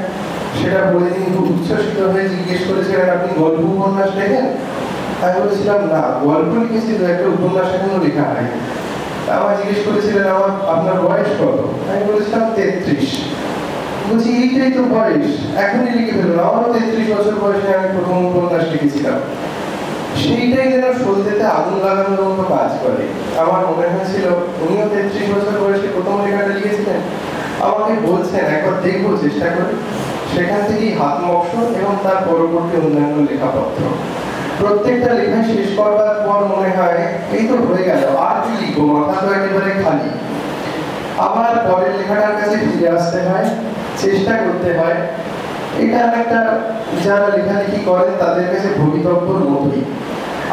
সেটা বলে তিনি খুব উচ্ছ্বসিত হয়ে জিজ্ঞেস করেছিলেন, আপনি গল্প উপন্যাস লেখেন? আমি বলেছিলাম না, গল্প লিখেছি তো, একটা উপন্যাস এখনো লেখা হয়নি। আমার জিজ্ঞেস করেছিলেন আপনার বয়স কত? আমি বলেছিলাম 33। বলছি এইটাই তো বয়স, এখনই লিখে ফেলুন। আমারও 33 বছর বয়সে আমি প্রথম উপন্যাস লিখেছিলাম। সেইটাই যেন সলতেতে আগুন লাগানোর মতো কাজ করে। আমার মনে হয়েছিল উনিও 33 বছর বয়সে প্রথম লেখাটা লিখেছিলেন। আমাকে বলছেন একবার দেখবো, চেষ্টা করে। সেখান থেকেই হাত মকসদ এবং তার পরবর্তী অন্যান্য লেখাপত্র। প্রত্যেকটা লেখা শেষ করবার পর মনে হয় এই তো হয়ে গেল, আর কি লিখবো, মাথা তো একেবারে খালি। আবার পরের লেখাটার কাছে ফিরে আসতে হয়, চেষ্টা করতে হয়। এটা একটা যারা লেখালেখি করেন তাদের কাছে ভবিতব্যর মতোই।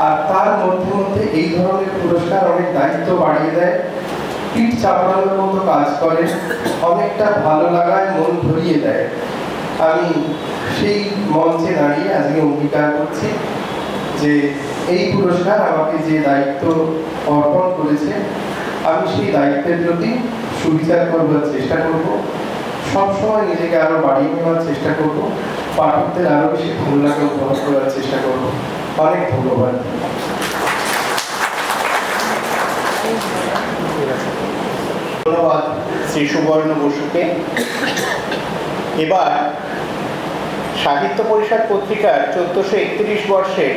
আর তার মধ্যে এই ধরনের পুরস্কার অনেক দায়িত্ব বাড়িয়ে দেয়, পিঠ চাপড়ানোর মতো কাজ করে, অনেকটা ভালো লাগায় মন ভরিয়ে দেয়। আমি সেই মঞ্চে দাঁড়িয়ে আজকে অঙ্গীকার করছি যে এই পুরস্কার আমাকে যে দায়িত্ব অর্পণ করেছে, আমি সেই দায়িত্বের প্রতি সুবিচার করবার চেষ্টা করব। সবসময় নিজেকে আরো বাড়িয়ে নেওয়ার চেষ্টা করব, পাঠকদের আরো বেশি ভালো লাগে উপভোগ করার চেষ্টা করব। অনেক ধন্যবাদ। ধন্যবাদ শ্রী সুবর্ণ বসুকে। এবার সাহিত্য পরিষদ পত্রিকার 1431 বর্ষের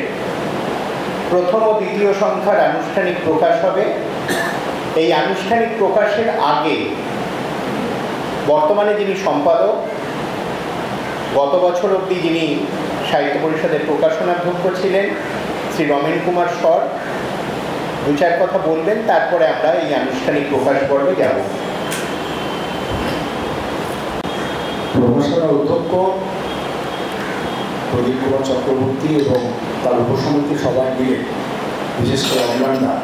প্রথম ও দ্বিতীয় সংখ্যার আনুষ্ঠানিক প্রকাশ হবে। এই আনুষ্ঠানিক প্রকাশের আগে বর্তমানে যিনি সম্পাদক, গত বছর অবধি যিনি সাহিত্য পরিষদের প্রকাশনাধ্যক্ষ ছিলেন, শ্রী রমেন কুমার সর, দু চার কথা বলবেন, তারপরে আমরা এই আনুষ্ঠানিক প্রকাশ পর্বে যাব। প্রকাশনার অধ্যক্ষ প্রদীপ কুমার চক্রবর্তী এবং তার উপসমিতি সবাই মিলে, বিশেষ করে অনলাইনরা,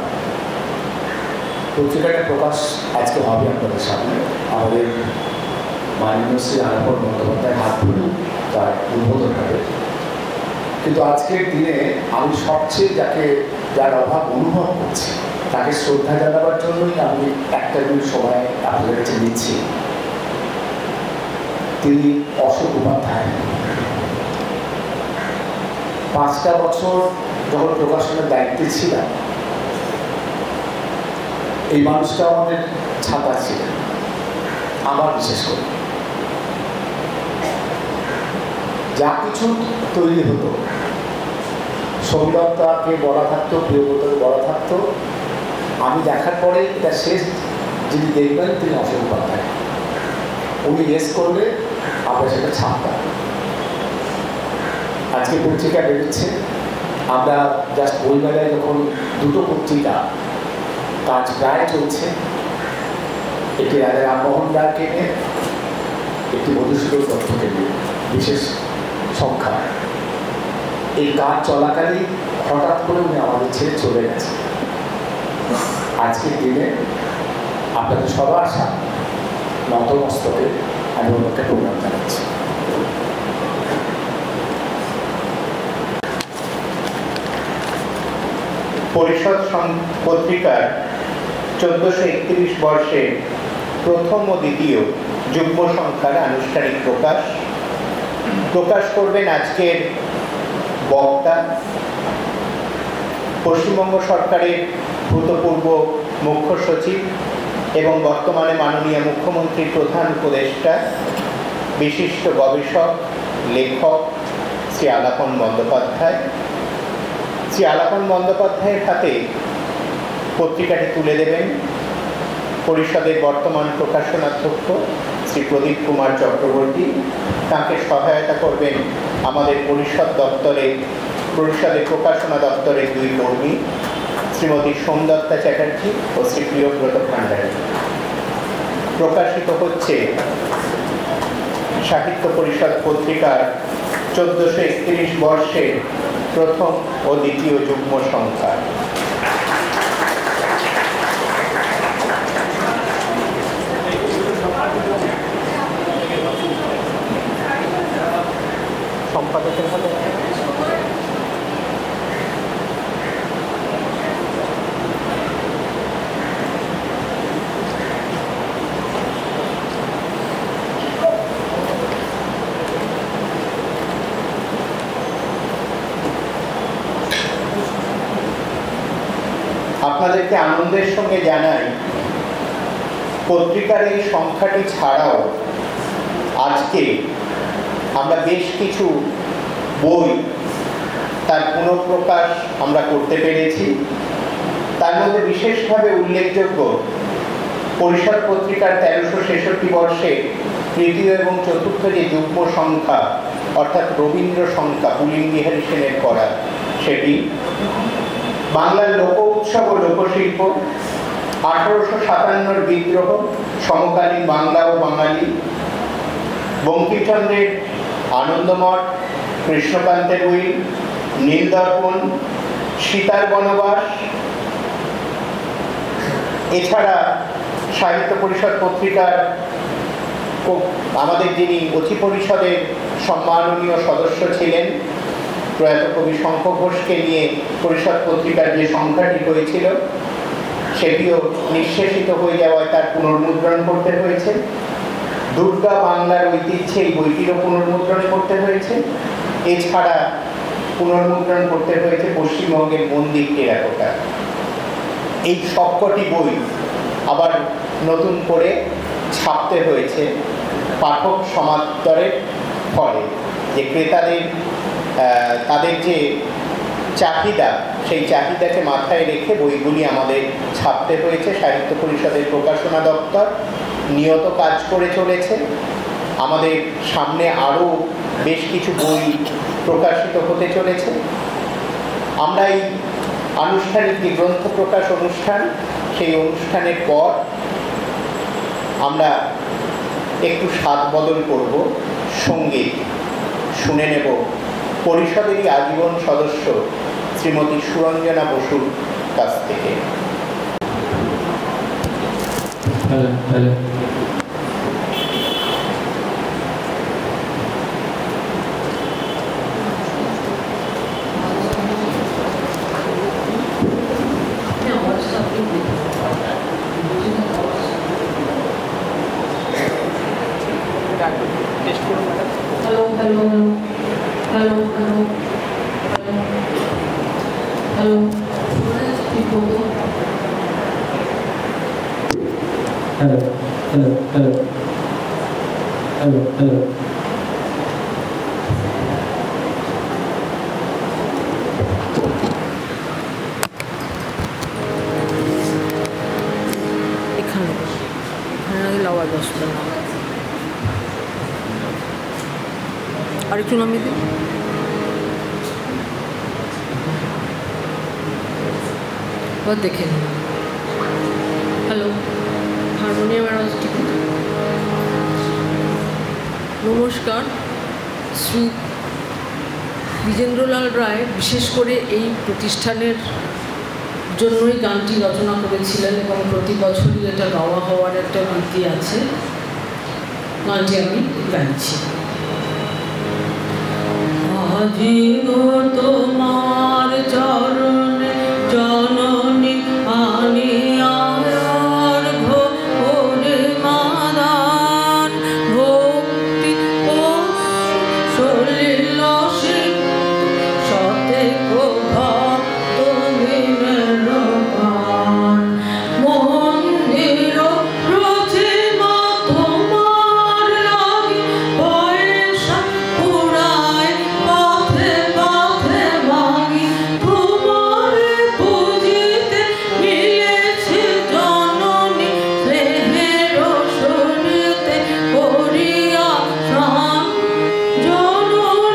পত্রিকাটা প্রকাশ আজকে হবে আপনাদের সামনে। আমাদের মাননীয় শ্রী আলাপন বন্দ্যোপাধ্যায় হাত ধরে তার উদ্বোধন হবে। কিন্তু আজকের দিনে আমি সবচেয়ে যার অভাব অনুভব করছি, তাকে শ্রদ্ধা জানাবার জন্যই আমি একটা দিন সময় আপনাদের কাছে নিচ্ছি। তিনি অশোক উপাধ্যায়। 5টা বছর যখন প্রকাশনের দায়িত্বে ছিলাম, এই মানুষটা আমাদের ছাতা ছিলেন, আমার বিশেষ করে। যা কিছু তৈরি হতো, সৌন্দর্যকে বলা থাকতো, প্রিয়ব্রতকে বলা থাকতো, আমি দেখার পরে এটা শেষ যিনি দেখবেন তিনি অশোক উপাধ্যায়। উনি রেস করলে আমরা সেটা ছাপতাম। আজকে পত্রিকা বেরোচ্ছে, আমরা জাস্ট বইমেলায় যখন দুটো পত্রিকা কাজ প্রায় চলছে, একটি রাজা রামমোহন রায়কে নিয়ে, একটি মধুসূদন দত্তকে নিয়ে, বিশেষ সংখ্যা। এই কাজ চলাকালীন হঠাৎ করে উনি আমাদের ছেড়ে চলে গেছে। আজকের দিনে আপনাদের সবার সামনে নতমস্তকে আমি ওনাকে প্রণাম জানাচ্ছি। পরিষদ পত্রিকার 1431 বর্ষে প্রথম ও দ্বিতীয় যুগ্ম সংখ্যার আনুষ্ঠানিক প্রকাশ করবেন আজকের বক্তা, পশ্চিমবঙ্গ সরকারের ভূতপূর্ব মুখ্য সচিব এবং বর্তমানে মাননীয় মুখ্যমন্ত্রীর প্রধান উপদেষ্টা, বিশিষ্ট গবেষক, লেখক শ্রী আলাপন বন্দ্যোপাধ্যায়। শ্রী আলাপন বন্দ্যোপাধ্যায়ের হাতে পত্রিকাটি তুলে দেবেন পরিষদের বর্তমান প্রকাশনাধ্যক্ষ শ্রী প্রদীপ কুমার চক্রবর্তী। তাকে সহায়তা করবেন আমাদের পরিষদের প্রকাশনা দপ্তরের দুই কর্মী, শ্রীমতী সোমদত্তা চ্যাটার্জি ও শ্রী প্রিয়ব্রত ভান্ডারী। প্রকাশিত হচ্ছে সাহিত্য পরিষদ পত্রিকার 1431 বর্ষের প্রথম ও দ্বিতীয় যুগ্ম সংখ্যা। সম্পাদকের হাতে আপনাদেরকে আনন্দের সঙ্গে জানাই, পত্রিকার এই সংখ্যাটি ছাড়াও আজকে আমরা বেশ কিছু বই তার পুনঃপ্রকাশ আমরা করতে পেরেছি। তার মধ্যে বিশেষভাবে উল্লেখযোগ্য পরিষদ পত্রিকার 1366 বর্ষে তৃতীয় এবং চতুর্থ যে যুগ্ম সংখ্যা, অর্থাৎ রবীন্দ্র সংখ্যা পুলিনবিহারী সেনের করা, সেটি বাংলার লোক উৎসব ও লোকশিল্প, 1857 বিদ্রোহ, সমকালীন বাংলা ও বাঙালি, বঙ্কিমচন্দ্রের আনন্দমঠ, কৃষ্ণকান্তের উইল, নীলদর্পণ, সীতার বনবাস। এছাড়া সাহিত্য পরিষদ পত্রিকার আমাদের যিনি অতি পরিষদের সম্মাননীয় সদস্য ছিলেন, প্রয়াত কবি শঙ্খ ঘোষকে নিয়ে পরিষদ পত্রিকার যে সংখ্যাটি হয়েছিল, সেটিও নিঃশেষিত হয়ে যাওয়ায় তার পুনর্মুদ্রণ করতে হয়েছে। দুর্গা বাংলার ঐতিহ্যে এই বইটিরও পুনর্মুদ্রণ করতে হয়েছে। এছাড়া পুনর্মুদ্রণ করতে হয়েছে পশ্চিমবঙ্গের মন্দির টেরাকোটা। এই সবকটি বই আবার নতুন করে ছাপতে হয়েছে পাঠক সমান্তরের ফলে। যে ক্রেতাদের তাদের যে চাহিদা, সেই চাহিদাকে মাথায় রেখে বইগুলি আমাদের ছাপতে হয়েছে। সাহিত্য পরিষদের প্রকাশনা দপ্তর নিয়ত কাজ করে চলেছে। আমাদের সামনে আরও বেশ কিছু বই প্রকাশিত হতে চলেছে। আমরা এই আনুষ্ঠানিক যে গ্রন্থ প্রকাশ অনুষ্ঠান, সেই অনুষ্ঠানের পর আমরা একটু স্বাদ বদল করব, সঙ্গীত শুনে নেব পরিষদেরই আজীবন সদস্য শ্রীমতী সুরঞ্জনা বসুর কাছ থেকে। Hello, hello, hello, hello, hello, people. Hello, hello, hello, hello, hello. এখানে লাওয়ার বসবে না, আর একটু নামিয়ে দিন। এবার দেখে নিন। হ্যালো, হারমোনিয়ামের আওয়াজ ঠিক আছে? নমস্কার। শ্রী দ্বিজেন্দ্রলাল রায় বিশেষ করে এই প্রতিষ্ঠানের জন্যই গানটি রচনা করেছিলেন এবং প্রতি বছরই এটা গাওয়া হওয়ার একটা রীতি আছে। গানটি আমি গাইছি। আজিগো তোমার চরণে জননী আনি আর ঘোরে মাদান ভক্তি ও সলিল সতে ভক্ত বিমেলপান মন্দির প্রতিমা তোমার লাগি পয়সা পুরায় পথে পথে ভাঙি তোমার পুজিতে মিলেছে জননী স্নেহের শুনিতে করিয়া প্রাণ জননী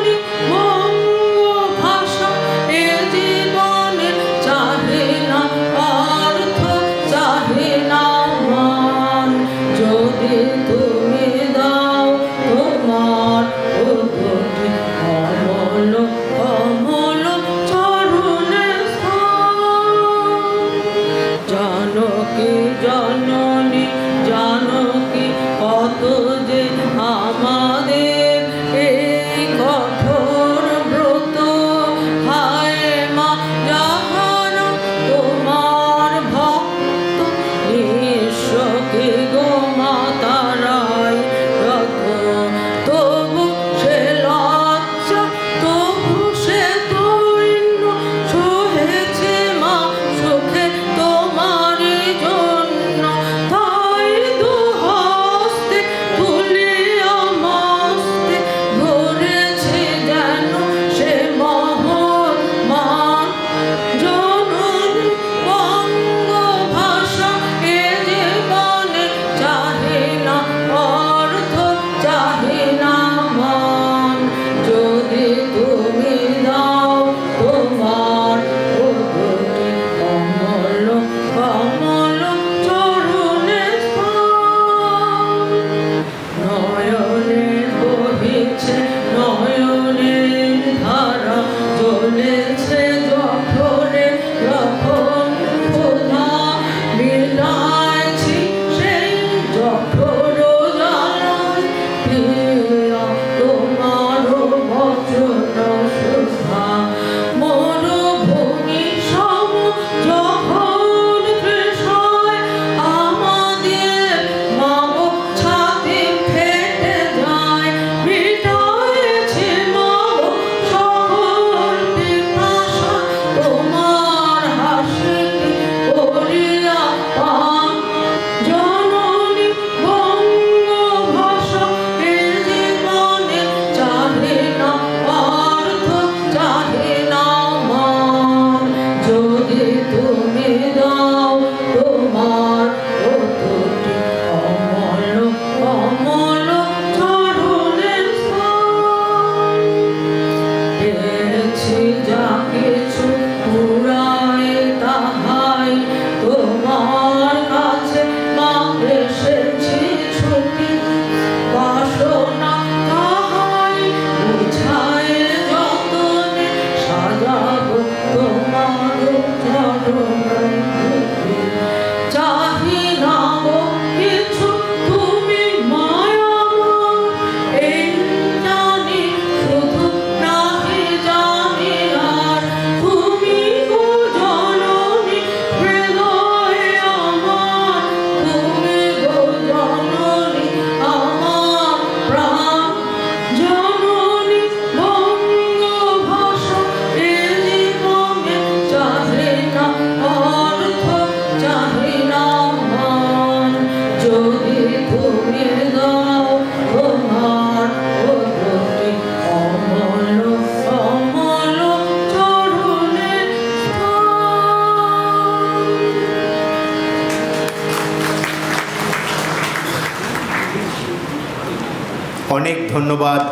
ধন্যবাদ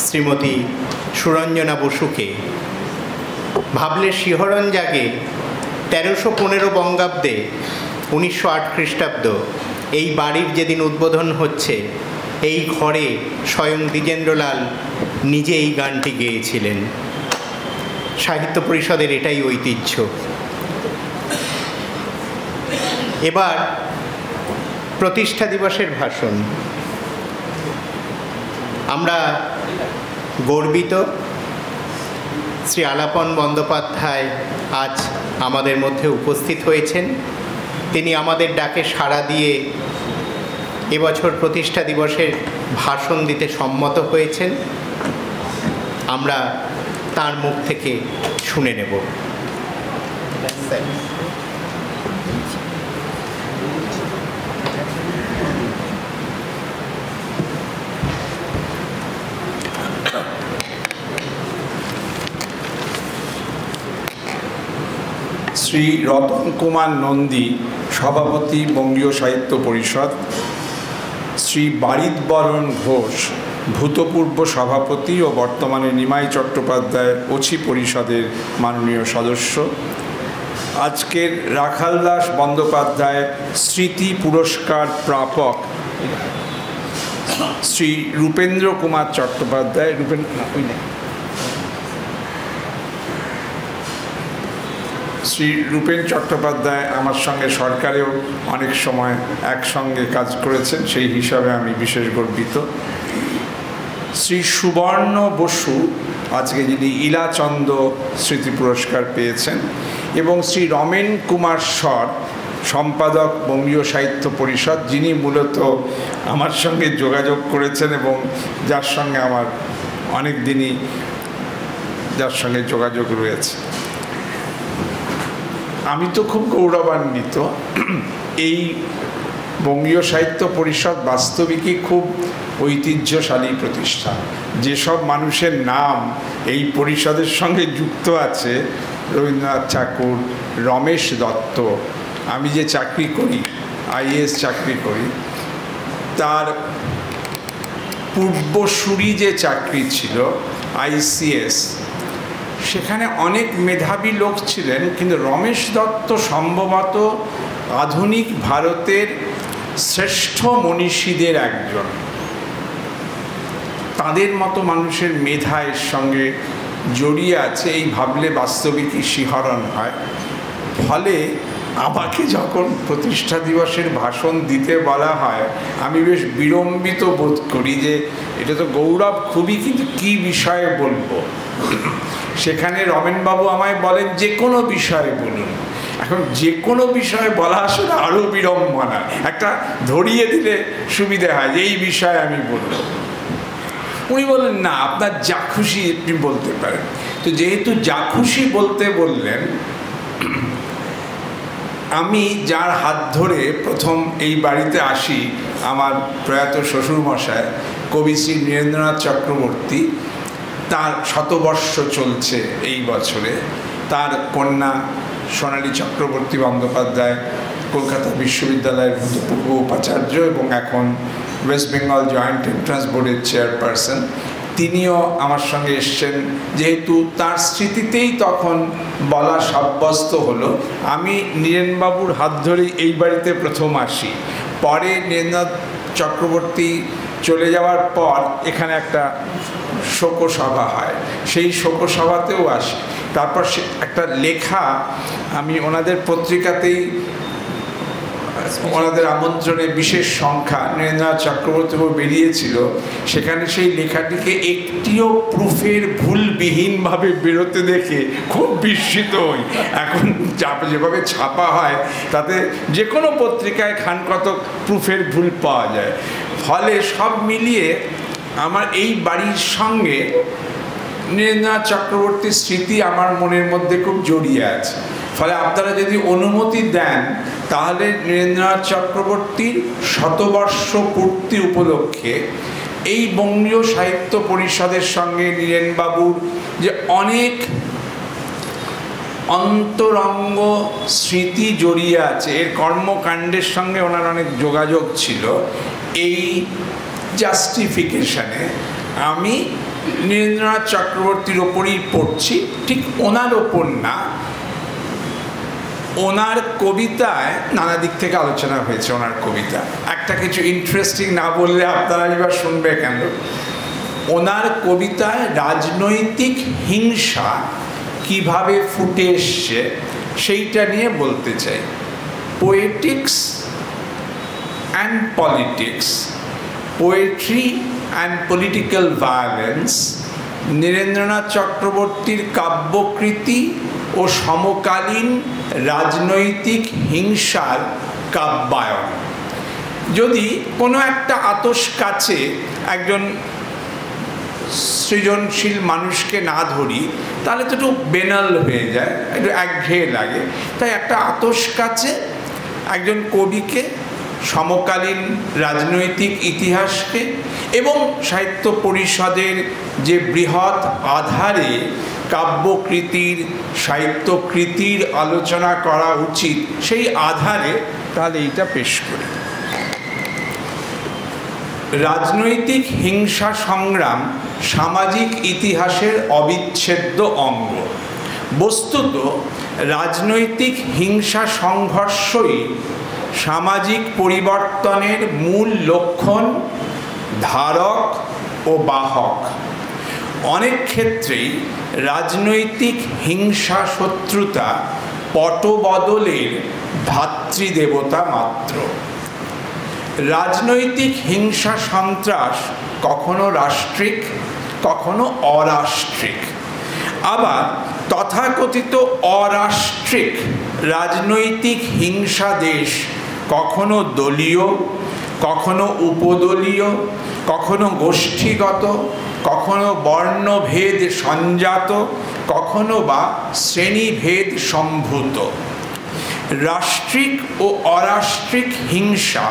শ্রীমতী সুরঞ্জনা বসুকে। ভাবলে শিহরণ জাগে 1315 বঙ্গাব্দে 1908 খ্রিস্টাব্দ এই বাড়ির যেদিন উদ্বোধন হচ্ছে, এই ঘরে স্বয়ং দ্বিজেন্দ্রলাল নিজে এই গানটি গেয়েছিলেন। সাহিত্য পরিষদের এটাই ঐতিহ্য। এবার প্রতিষ্ঠা দিবসের ভাষণ। আমরা গর্বিত শ্রী আলাপন বন্দ্যোপাধ্যায় আজ আমাদের মধ্যে উপস্থিত হয়েছেন। তিনি আমাদের ডাকে সাড়া দিয়ে এবছর প্রতিষ্ঠা দিবসের ভাষণ দিতে সম্মত হয়েছেন। আমরা তার মুখ থেকে শুনে নেব। শ্রী রতন কুমার নন্দী, সভাপতি বঙ্গীয় সাহিত্য পরিষদ। শ্রী বারিদবরণ ঘোষ, ভূতপূর্ব সভাপতি ও বর্তমানে নিমাই চট্টোপাধ্যায় ওছি পরিষদের মাননীয় সদস্য। আজকের রাখালদাস বন্দ্যোপাধ্যায় স্মৃতি পুরস্কার প্রাপক শ্রী রূপেন্দ্র কুমার চট্টোপাধ্যায়, শ্রী রূপেন চট্টোপাধ্যায় আমার সঙ্গে সরকারেও অনেক সময় একসঙ্গে কাজ করেছেন, সেই হিসাবে আমি বিশেষ গর্বিত। শ্রী সুবর্ণ বসু, আজকে যিনি ইলাচন্দ স্মৃতি পুরস্কার পেয়েছেন, এবং শ্রী রমেন কুমার স্বর, সম্পাদক বঙ্গীয় সাহিত্য পরিষদ, যিনি মূলত আমার সঙ্গে যোগাযোগ করেছেন এবং যার সঙ্গে আমার অনেক দিনই যোগাযোগ রয়েছে। আমি তো খুব গৌরবান্বিত। এই বঙ্গীয় সাহিত্য পরিষদ বাস্তবিকই খুব ঐতিহ্যশালী প্রতিষ্ঠান। যেসব মানুষের নাম এই পরিষদের সঙ্গে যুক্ত আছে, রবীন্দ্রনাথ ঠাকুর, রমেশ দত্ত, আমি যে চাকরি করি, আইএএস চাকরি করি, তার পূর্বসূরি যে চাকরি ছিল আইসিএস, সেখানে অনেক মেধাবী লোক ছিলেন, কিন্তু রমেশ দত্ত সম্ভবত আধুনিক ভারতের শ্রেষ্ঠ মনীষীদের একজন। তাদের মতো মানুষের মেধা এর সঙ্গে জড়িয়ে আছে, এই ভাবলে বাস্তবিকই শিহরণ হয়। ফলে আমাকে যখন প্রতিষ্ঠা দিবসের ভাষণ দিতে বলা হয়, আমি বেশ বিড়ম্বিত বোধ করি যে এটা তো গৌরব খুবই, কিন্তু কী বিষয়ে বলবো। সেখানে রমেনবাবু আমায় বলেন যে কোনো বিষয়ে বলুন। এখন যে কোনো বিষয়ে বলা আসলে আরও বিড়ম্বনা, একটা ধরিয়ে দিলে সুবিধে হয় যে এই বিষয়ে আমি বলব। উনি বললেন না, আপনার যা খুশি আপনি বলতে পারেন। তো যেহেতু যা খুশি বলতে বললেন, আমি যার হাত ধরে প্রথম এই বাড়িতে আসি, আমার প্রয়াত শ্বশুরমশায় কবি শ্রী নীরেন্দ্রনাথ চক্রবর্তী, তার শতবর্ষ চলছে এই বছরে। তার কন্যা সোনালী চক্রবর্তী বন্দ্যোপাধ্যায় কলকাতা বিশ্ববিদ্যালয়ের ভূতপূর্ব উপাচার্য এবং এখন ওয়েস্ট বেঙ্গল জয়েন্ট এন্ট্রান্স বোর্ডের চেয়ারপারসন। তিনিও আমার সঙ্গে এসছেন। যেহেতু তার স্মৃতিতেই তখন বলা সাব্যস্ত হলো, আমি নীরেনবাবুর হাত ধরেই এই বাড়িতে প্রথম আসি। পরে নীরেন্দ্রনাথ চক্রবর্তী চলে যাওয়ার পর এখানে একটা শোকসভা হয়, সেই শোকসভাতেও আসি। তারপর একটা লেখা আমি ওনাদের পত্রিকাতেই, ওনাদের আমন্ত্রণে বিশেষ সংখ্যা নীরেন্দ্রনাথ চক্রবর্তীও বেরিয়েছিল, সেখানে সেই লেখাটিকে একটিও প্রুফের ভুলবিহীনভাবে বেরোতে দেখে খুব বিস্মিত হই। এখন যেভাবে ছাপা হয় তাতে যে কোনো পত্রিকায় খানকতক প্রুফের ভুল পাওয়া যায়। ফলে সব মিলিয়ে আমার এই বাড়ির সঙ্গে নীরেন্দ্রনাথ চক্রবর্তীর স্মৃতি আমার মনের মধ্যে খুব জড়িয়ে আছে। ফলে আপনারা যদি অনুমতি দেন, তাহলে নীরেন্দ্রনাথ চক্রবর্তীর শতবর্ষ পূর্তি উপলক্ষে এই বঙ্গীয় সাহিত্য পরিষদের সঙ্গে নীরেনবাবুর যে অনেক অন্তরঙ্গ স্মৃতি জড়িয়ে আছে, এর কর্মকাণ্ডের সঙ্গে ওনার অনেক যোগাযোগ ছিল, এই জাস্টিফিকেশনে আমি নীরেন্দ্রনাথ চক্রবর্তীর ওপরই পড়ছি, ঠিক ওনার ওপর না। ওনার কবিতায় নানা দিক থেকে আলোচনা হয়েছে। ওনার কবিতা একটা কিছু ইন্টারেস্টিং না বললে আপনারা এবার শুনবে কেন। ওনার কবিতায় রাজনৈতিক হিংসা কিভাবে ফুটে এসছে সেইটা নিয়ে বলতে চাই। Poetics and politics, poetry and political violence, Nirendranath চক্রবর্তীর কাব্যকৃতি ও সমকালীন রাজনৈতিক হিংসার কাব্যায়ন। যদি কোনো একটা আতশ কাছে একজন সৃজনশীল মানুষকে না ধরি তাহলে তো একটু বেনাল হয়ে যায়, একটু একঘেয়ে লাগে। তাই একটা আতশ কাছে একজন কবিকে, সমকালীন রাজনৈতিক ইতিহাসকে এবং সাহিত্য পরিষদের যে বৃহৎ আধারে কাব্যকৃতির, সাহিত্যকৃতির আলোচনা করা উচিত, সেই আধারে তাহলে এইটা পেশ করি। রাজনৈতিক হিংসা সংগ্রাম সামাজিক ইতিহাসের অবিচ্ছেদ্য অঙ্গ। বস্তুত রাজনৈতিক হিংসা সংঘর্ষই সামাজিক পরিবর্তনের মূল লক্ষণ, ধারক ও বাহক। অনেক ক্ষেত্রেই রাজনৈতিক হিংসা শত্রুতা পটবদলের ধাত্রীদেবতা মাত্র। রাজনৈতিক হিংসা সন্ত্রাস কখনো রাষ্ট্রিক, কখনো অরাষ্ট্রিক। আবার তথাকথিত অরাষ্ট্রিক রাজনৈতিক হিংসা দেশ কখনো দলীয়, কখনো উপদলীয়, কখনো গোষ্ঠীগত, কখনো বর্ণভেদ সঞ্জাত, কখনো বা শ্রেণীভেদ সম্ভূত। রাষ্ট্রিক ও অরাষ্ট্রিক হিংসা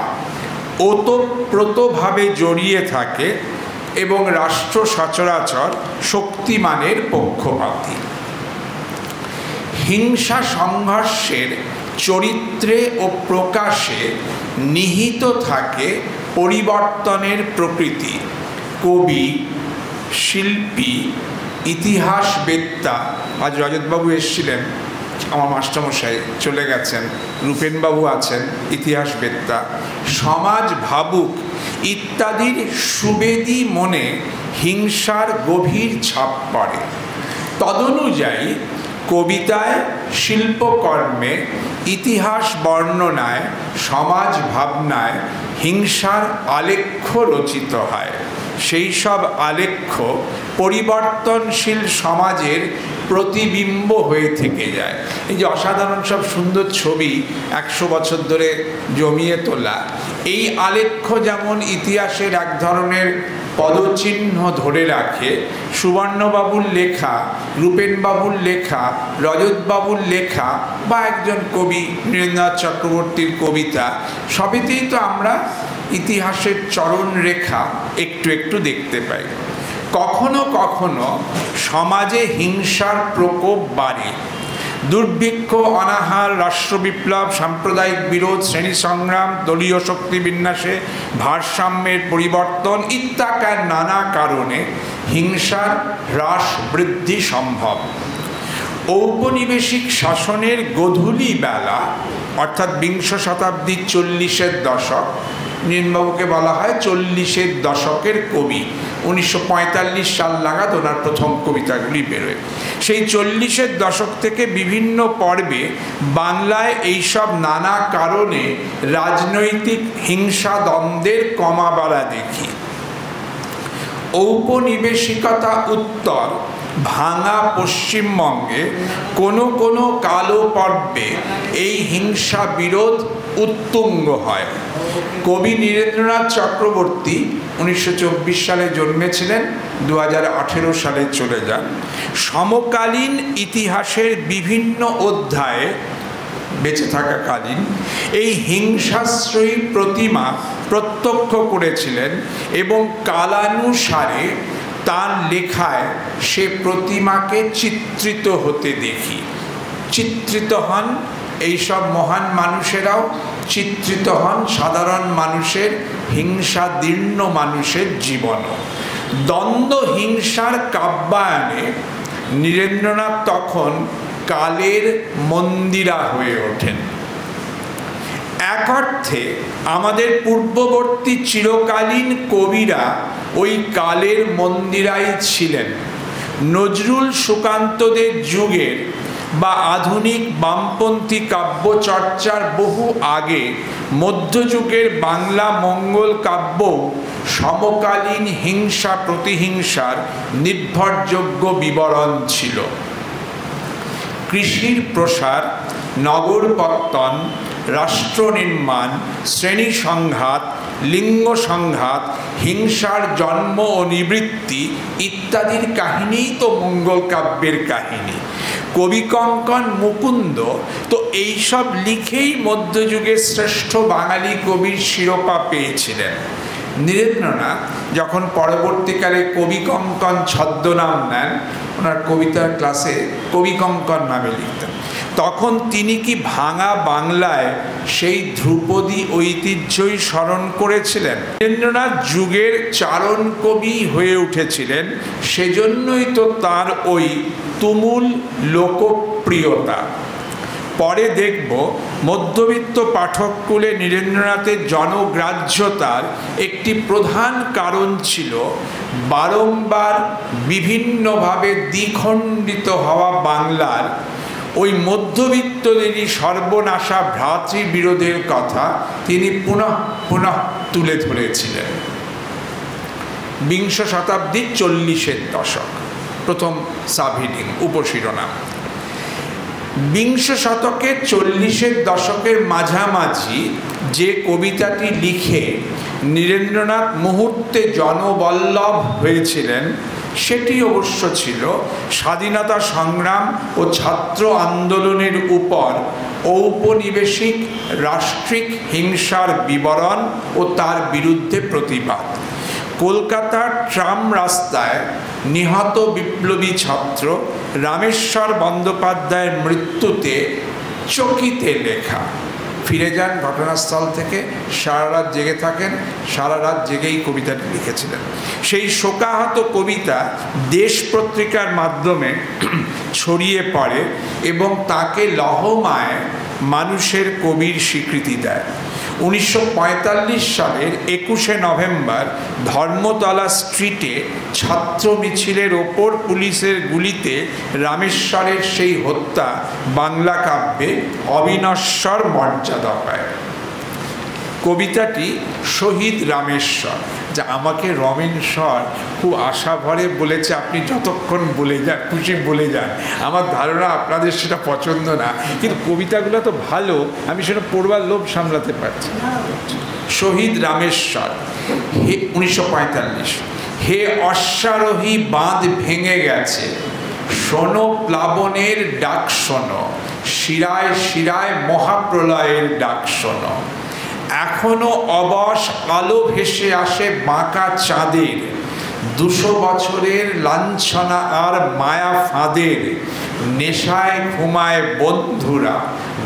ওতপ্রোতভাবে জড়িয়ে থাকে এবং রাষ্ট্র সচরাচর শক্তিমানের পক্ষপাতী। হিংসা সংঘর্ষের চরিত্রে ও প্রকাশে নিহিত থাকে পরিবর্তনের প্রকৃতি। কবি, শিল্পী, ইতিহাসবেত্তা, আজ রজতবাবু এসেছিলেন, আমার মাস্টারমশাই চলে গেছেন, রূপেনবাবু আছেন ইতিহাসবেত্তা, সমাজ ভাবুক ইত্যাদির সুবেদী মনে হিংসার গভীর ছাপ পড়ে। তদনুযায়ী কবিতায়, শিল্পকর্মে, ইতিহাস বর্ণনায়, সমাজ ভাবনায় হিংসার আলেখ্য রচিত হয়। সেই সব আলেখ্য পরিবর্তনশীল সমাজের প্রতিবিম্ব হয়ে থেকে যায়। এই যে অসাধারণ সব সুন্দর ছবি 100 বছর ধরে জমিয়ে তোলা, এই আলেখ্য যেমন ইতিহাসের এক ধরনের পদচিহ্ন ধরে রাখে, সুবর্ণবাবুর লেখা, রূপেনবাবুর লেখা, রজতবাবুর লেখা বা একজন কবি নীরেন্দ্রনাথ চক্রবর্তীর কবিতা, সবেতেই তো আমরা ইতিহাসের চরণ রেখা একটু একটু দেখতে পাই। কখনো কখনো সমাজে হিংসার প্রকোপ বাড়ে। দুর্ভিক্ষ, অনাহার, রাষ্ট্রবিপ্লব, সাম্প্রদায়িক বিরোধ, শ্রেণী সংগ্রাম, দলীয় শক্তি বিন্যাসে ভারসাম্যের পরিবর্তন ইত্যাকার নানা কারণে হিংসার হ্রাস বৃদ্ধি সম্ভব। ঔপনিবেশিক শাসনের গোধূলি বেলা, অর্থাৎ বিংশ শতাব্দীর 40-এর দশক, নীরেনবাবুকে বলা হয় 40-এর দশকের কবি। 1945 সাল নাগাদ ওনার প্রথম কবিতাগুলি বেরোয়। সেই 40-এর দশক থেকে বিভিন্ন পর্বে বাংলায় এইসব নানা কারণে রাজনৈতিক হিংসা দ্বন্দ্বের কমা বাড়া দেখি। ঔপনিবেশিকতা উত্তর, ভাঙা পশ্চিমবঙ্গে কোনো কোনো কালো পর্বে এই হিংসা বিরোধ উত্তুঙ্গ হয়। কবি নীরেন্দ্রনাথ চক্রবর্তী 1924 সালে জন্মেছিলেন, 2018 সালে চলে যান। সমকালীন ইতিহাসের বিভিন্ন অধ্যায়ে বেঁচে থাকাকালীন এই হিংসাশ্রয়ী প্রতিমা প্রত্যক্ষ করেছিলেন এবং কালানুসারে তার লেখায় সে প্রতিমাকে চিত্রিত হতে দেখি। চিত্রিত হন এইসব মহান মানুষেরাও, চিত্রিত হন সাধারণ মানুষের, হিংসাদীর্ণ মানুষের জীবনও। দ্বন্দ্ব হিংসার কাব্যায়নে নীরেন্দ্রনাথ তখন কালের মন্দিরা হয়ে ওঠেন। এক অর্থে আমাদের পূর্ববর্তী চিরকালীন কবিরা ওই কালের মন্দিরাই ছিলেন। নজরুল সুকান্তদের যুগের বা আধুনিক বামপন্থী কাব্যচর্চার বহু আগে মধ্যযুগের বাংলা মঙ্গল কাব্য সমকালীন হিংসা প্রতিহিংসার নির্ভরযোগ্য বিবরণ ছিল। কৃষির প্রসার, নগর পত্তন, রাষ্ট্র নির্মাণ, শ্রেণী সংঘাত, লিঙ্গ সংঘাত, হিংসার জন্ম ও নিবৃত্তি ইত্যাদির কাহিনীই তো মঙ্গল কাব্যের কাহিনী। কবিকঙ্কন মুকুন্দ তো এইসব লিখেই মধ্যযুগের শ্রেষ্ঠ বাঙালি কবির শিরোপা পেয়েছিলেন। নীরেন্দ্রনাথ যখন পরবর্তীকালে কবিকঙ্কন ছদ্মনাম নেন, ওনার কবিতার ক্লাসে কবিকঙ্কন নামে লিখতেন, তখন তিনি কি ভাঙা বাংলায় সেই ধ্রুপদী ঐতিহ্যই স্মরণ করেছিলেন? নীরেন্দ্রনাথ যুগের চারণ কবি হয়ে উঠেছিলেন, সেজন্যই তো তার ওই তুমুল লোকপ্রিয়তা। পরে দেখব মধ্যবিত্ত পাঠককুলে নীরেন্দ্রনাথের জনগ্রাহ্যতার একটি প্রধান কারণ ছিল বারংবার বিভিন্নভাবে দ্বিখণ্ডিত হওয়া বাংলার ওই মধ্যবিত্তদেরই সর্বনাশা ভ্রাতৃবিরোধের কথা তিনি পুনঃ পুনঃ তুলে ধরেছিলেন। বিংশ শতাব্দীর 40-এর দশক, প্রথম সাবহেডিং, উপশিরোনাম। বিংশ শতকের 40-এর দশকের মাঝামাঝি যে কবিতাটি লিখে নীরেন্দ্রনাথ মুহূর্তে জনবল্লভ হয়েছিলেন, সেটি অবশ্য ছিল স্বাধীনতা সংগ্রাম ও ছাত্র আন্দোলনের উপর ঔপনিবেশিক রাষ্ট্রিক হিংসার বিবরণ ও তার বিরুদ্ধে প্রতিবাদ। কলকাতার ট্রাম রাস্তায় নিহত বিপ্লবী ছাত্র রামেশ্বর বন্দ্যোপাধ্যায়ের মৃত্যুতে চকিতে লেখা। ফিরে যান ঘটনাস্থল থেকে, সারা রাত জেগে থাকেন, সারা রাত জেগেই কবিতাটি লিখেছিলেন। সেই শোকাহত কবিতা দেশ পত্রিকার মাধ্যমে ছড়িয়ে পড়ে এবং তাকে লহমায় মানুষের কবির স্বীকৃতি দেয়। 1945 সালের 21শে নভেম্বর ধর্মতলা স্ট্রিটে ছাত্র মিছিলের ওপর পুলিশের গুলিতে রামেশ্বরের সেই হত্যা বাংলা কাব্যে অবিনশ্বর মর্যাদা পায়। কবিতাটি শহীদ রামেশ্বর, যা আমাকে রমেশ্বর খুব আশা ভরে বলেছে আপনি যতক্ষণ বলে যান, খুশি বলে যান। আমার ধারণা আপনাদের সেটা পছন্দ না, কিন্তু কবিতাগুলো তো ভালো, আমি সেটা পড়বার লোভ সামলাতে পারছি। শহীদ রামেশ্বর, হে 1945, হে অশ্বারোহী বাঁধ ভেঙে গেছে, শোনো প্লাবনের ডাক শোনো, শিরায় শিরায় মহাপ্রলয়ের ডাক শোনো। এখনো অবশ আলো ভেসে আসে বাঁকা চাঁদের, 200 বছরের লাঞ্ছনা আর মায়া ফাঁদের। নেশায় ঘুমায় বন্ধুরা,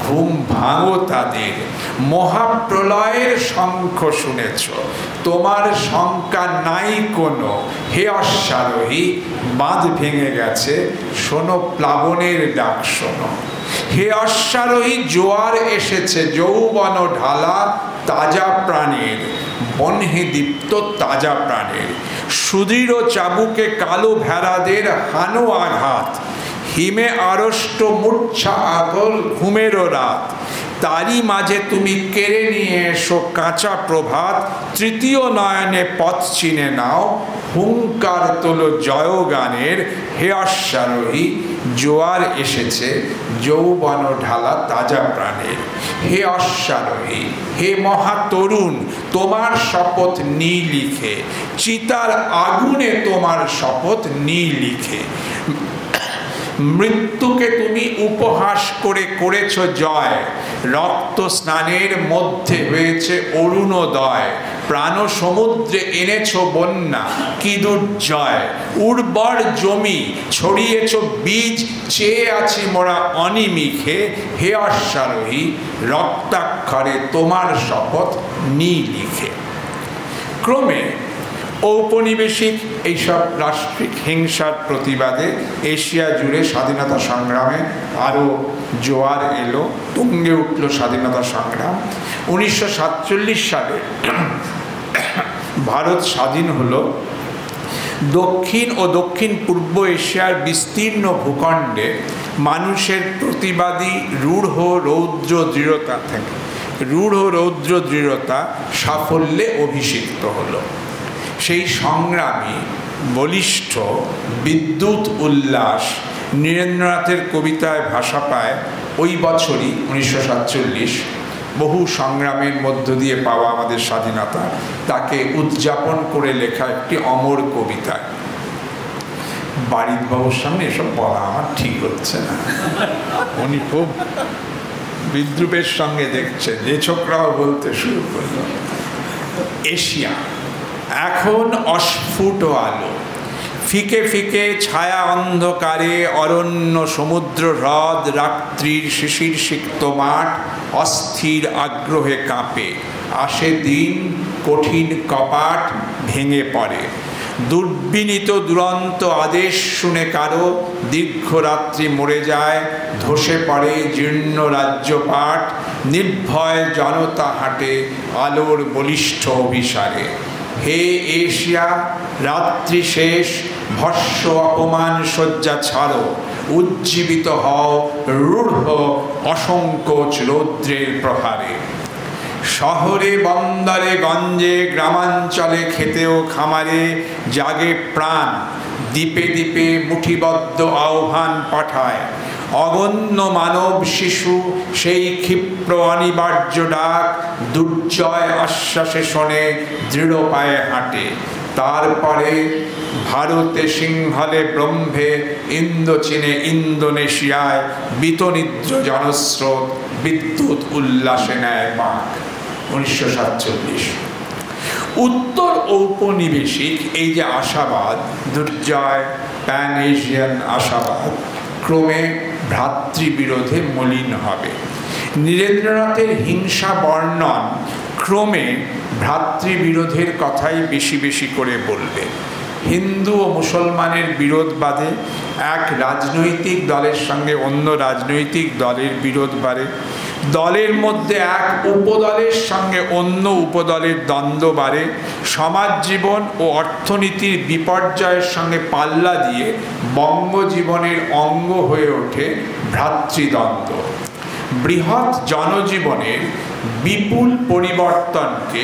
ঘুম ভাঙো তাদের। মহাপ্রলয়ের শঙ্খ শুনেছ, তোমার শঙ্কা নাই কোনো। হে অশ্বারোহী, বাঁধ ভেঙে গেছে, শোনো প্লাবনের ডাক শোনো। হে অশ্বারোহী, জোয়ার এসেছে যৌবন ঢালা, তাজা প্রাণের বহ্নি দীপ্ত তাজা প্রাণের। সুদৃঢ় চাবুকে কালো ভেড়াদের হানো আঘাত, হিমে আড়ষ্ট মূর্ছা আগল ঘুমেরও রাত। তারই মাঝে তুমি কেড়ে নিয়ে এসো কাঁচা প্রভাত, তৃতীয় নয়নে পথ চিনে নাও, হুঙ্কার তোলো জয়গানের। হে অশ্বারোহী, জোয়ার এসেছে যৌবন ঢালা তাজা প্রাণের। হে অশ্বারোহী, হে মহাতরুণ, তোমার শপথ নি লিখে, চিতার আগুনে তোমার শপথ নি লিখে। মৃত্যুকে তুমি উপহাস করে করেছ জয়, রক্ত স্নানের মধ্যে হয়েছে অরুণোদয়। প্রাণ সমুদ্রে এনেছ বন্যা, কি দুর্জয়। উর্বর জমি ছড়িয়েছ বীজ, চেয়ে আছি মোরা অনিমিখে। হে অশ্বারোহী, রক্তাক্ষরে তোমার শপথ নি লিখে। ক্রমে ঔপনিবেশিক এইসব রাষ্ট্রিক হিংসার প্রতিবাদে এশিয়া জুড়ে স্বাধীনতা সংগ্রামে আরও জোয়ার এলো, তুঙ্গে উঠল স্বাধীনতা সংগ্রাম। 1947 সালে ভারত স্বাধীন হলো। দক্ষিণ ও দক্ষিণ পূর্ব এশিয়ার বিস্তীর্ণ ভূখণ্ডে মানুষের প্রতিবাদী রূঢ় রৌদ্র দৃঢ়তা সাফল্যে অভিষিক্ত হলো। সেই সংগ্রামী বলিষ্ঠ বিদ্যুৎ উল্লাস নীরেন্দ্রনাথের কবিতায় ভাষা পায় ওই বছরই 1947। বহু সংগ্রামের মধ্য দিয়ে পাওয়া আমাদের স্বাধীনতা তাকে উদযাপন করে লেখা একটি অমর কবিতা। বাড়ির সামনে এসব বলা আমার ঠিক হচ্ছে না, উনি খুব বিদ্রুপের সঙ্গে দেখছে, লেখকরাও বলতে শুরু করল। এশিয়া এখন অস্ফুট আলো, ফিকে ফিকে ছায়া অন্ধকারে অরণ্য সমুদ্র হ্রদ রাত্রির শিশির সিক্ত মাঠ অস্থির আগ্রহে কাঁপে। আসে দিন, কঠিন কপাট ভেঙে পড়ে। দুর্বিনীত দুরন্ত আদেশ শুনে কারো দীর্ঘ রাত্রি মরে যায়, ধসে পড়ে জীর্ণ রাজ্যপাট। নির্ভয় জনতা হাঁটে আলোর বলিষ্ঠ অভিসারে। হে এশিয়া, রাত্রি শেষ, ভস্য অপমান শয্যা ছাড়ো, উজ্জীবিত হও রূঢ় অসংকোচ রৌদ্রের প্রহারে। শহরে বন্দরে গঞ্জে গ্রামাঞ্চলে খেতেও খামারে জাগে প্রাণ, দ্বীপে দ্বীপে মুঠিবদ্ধ আহ্বান পাঠায়। অগণ্য মানব শিশু সেই ক্ষিপ্র অনিবার্য ডাক দুর্জয় আশ্বাসে শোনে, দৃঢ় পায়ে হাঁটে। তারপরে ভারতে সিংহলে ব্রহ্মে ইন্দোচীনে ইন্দোনেশিয়ায় বিতনিদ্র জনস্রোত বিদ্যুৎ উল্লাসে নেয় বাঁক। 1947। উত্তর ঔপনিবেশিক এই যে আশাবাদ, দুর্জয় প্যান এশিয়ান আশাবাদ ক্রমে ভ্রাতৃবিরোধে মলিন হবে। নীরেন্দ্রনাথের হিংসা বর্ণন ক্রমে ভ্রাতৃবিরোধের কথাই বেশি বেশি করে বলবে। হিন্দু ও মুসলমানের বিরোধ বাধে, এক রাজনৈতিক দলের সঙ্গে অন্য রাজনৈতিক দলের বিরোধ বাড়ে, দলের মধ্যে এক উপদলের সঙ্গে অন্য উপদলের দ্বন্দ্ব বাড়ে, সমাজ জীবন ও অর্থনীতির বিপর্যয়ের সঙ্গে পাল্লা দিয়ে বঙ্গজীবনের অঙ্গ হয়ে ওঠে ভ্রাতৃদ্বন্দ্ব। বৃহৎ জনজীবনের বিপুল পরিবর্তনকে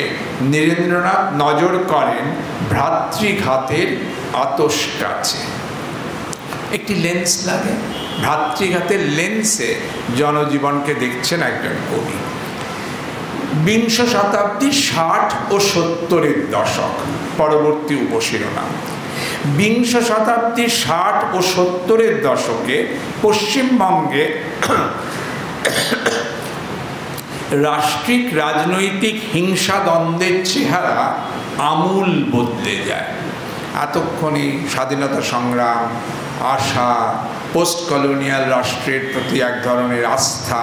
নীরেন্দ্রনাথ নজর করেন ভ্রাতৃঘাতের আতস কাছে। একটি লেন্স লাগে, ভ্রাতৃঘাতের লেন্সে জনজীবনকে দেখছেন একজন কবি। বিংশ শতাব্দী 60 ও 70-এর দশক, পরবর্তী উপশিরোনাম। বিংশ শতাব্দীর 60 ও 70-এর দশকে পশ্চিমবঙ্গে রাষ্ট্রিক রাজনৈতিক হিংসা দ্বন্দ্বের চেহারা আমূল বদলে যায়। এতক্ষণে স্বাধীনতা সংগ্রাম, আশা, পোস্ট কলোনিয়াল রাষ্ট্রের প্রতি এক ধরনের আস্থা,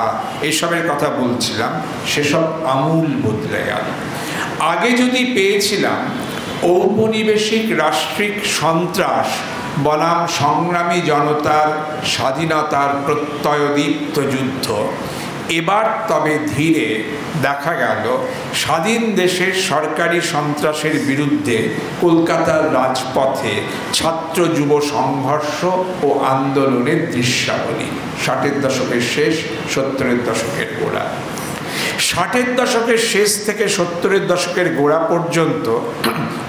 এসবের কথা বলছিলাম, সেসব আমূল বদলে গেল। আগে যদি পেয়েছিলাম ঔপনিবেশিক রাষ্ট্রিক সন্ত্রাস বনাম সংগ্রামী জনতার স্বাধীনতার প্রত্যয়দীপ্ত যুদ্ধ, এবার তবে ধীরে দেখা গেল স্বাধীন দেশের সরকারি সন্ত্রাসের বিরুদ্ধে কলকাতার রাজপথে ছাত্র যুব সংঘর্ষ ও আন্দোলনের দৃশ্যাবলী। 60-এর দশকের শেষ, 70-এর দশকের গোড়া। 60-এর দশকের শেষ থেকে 70-এর দশকের গোড়া পর্যন্ত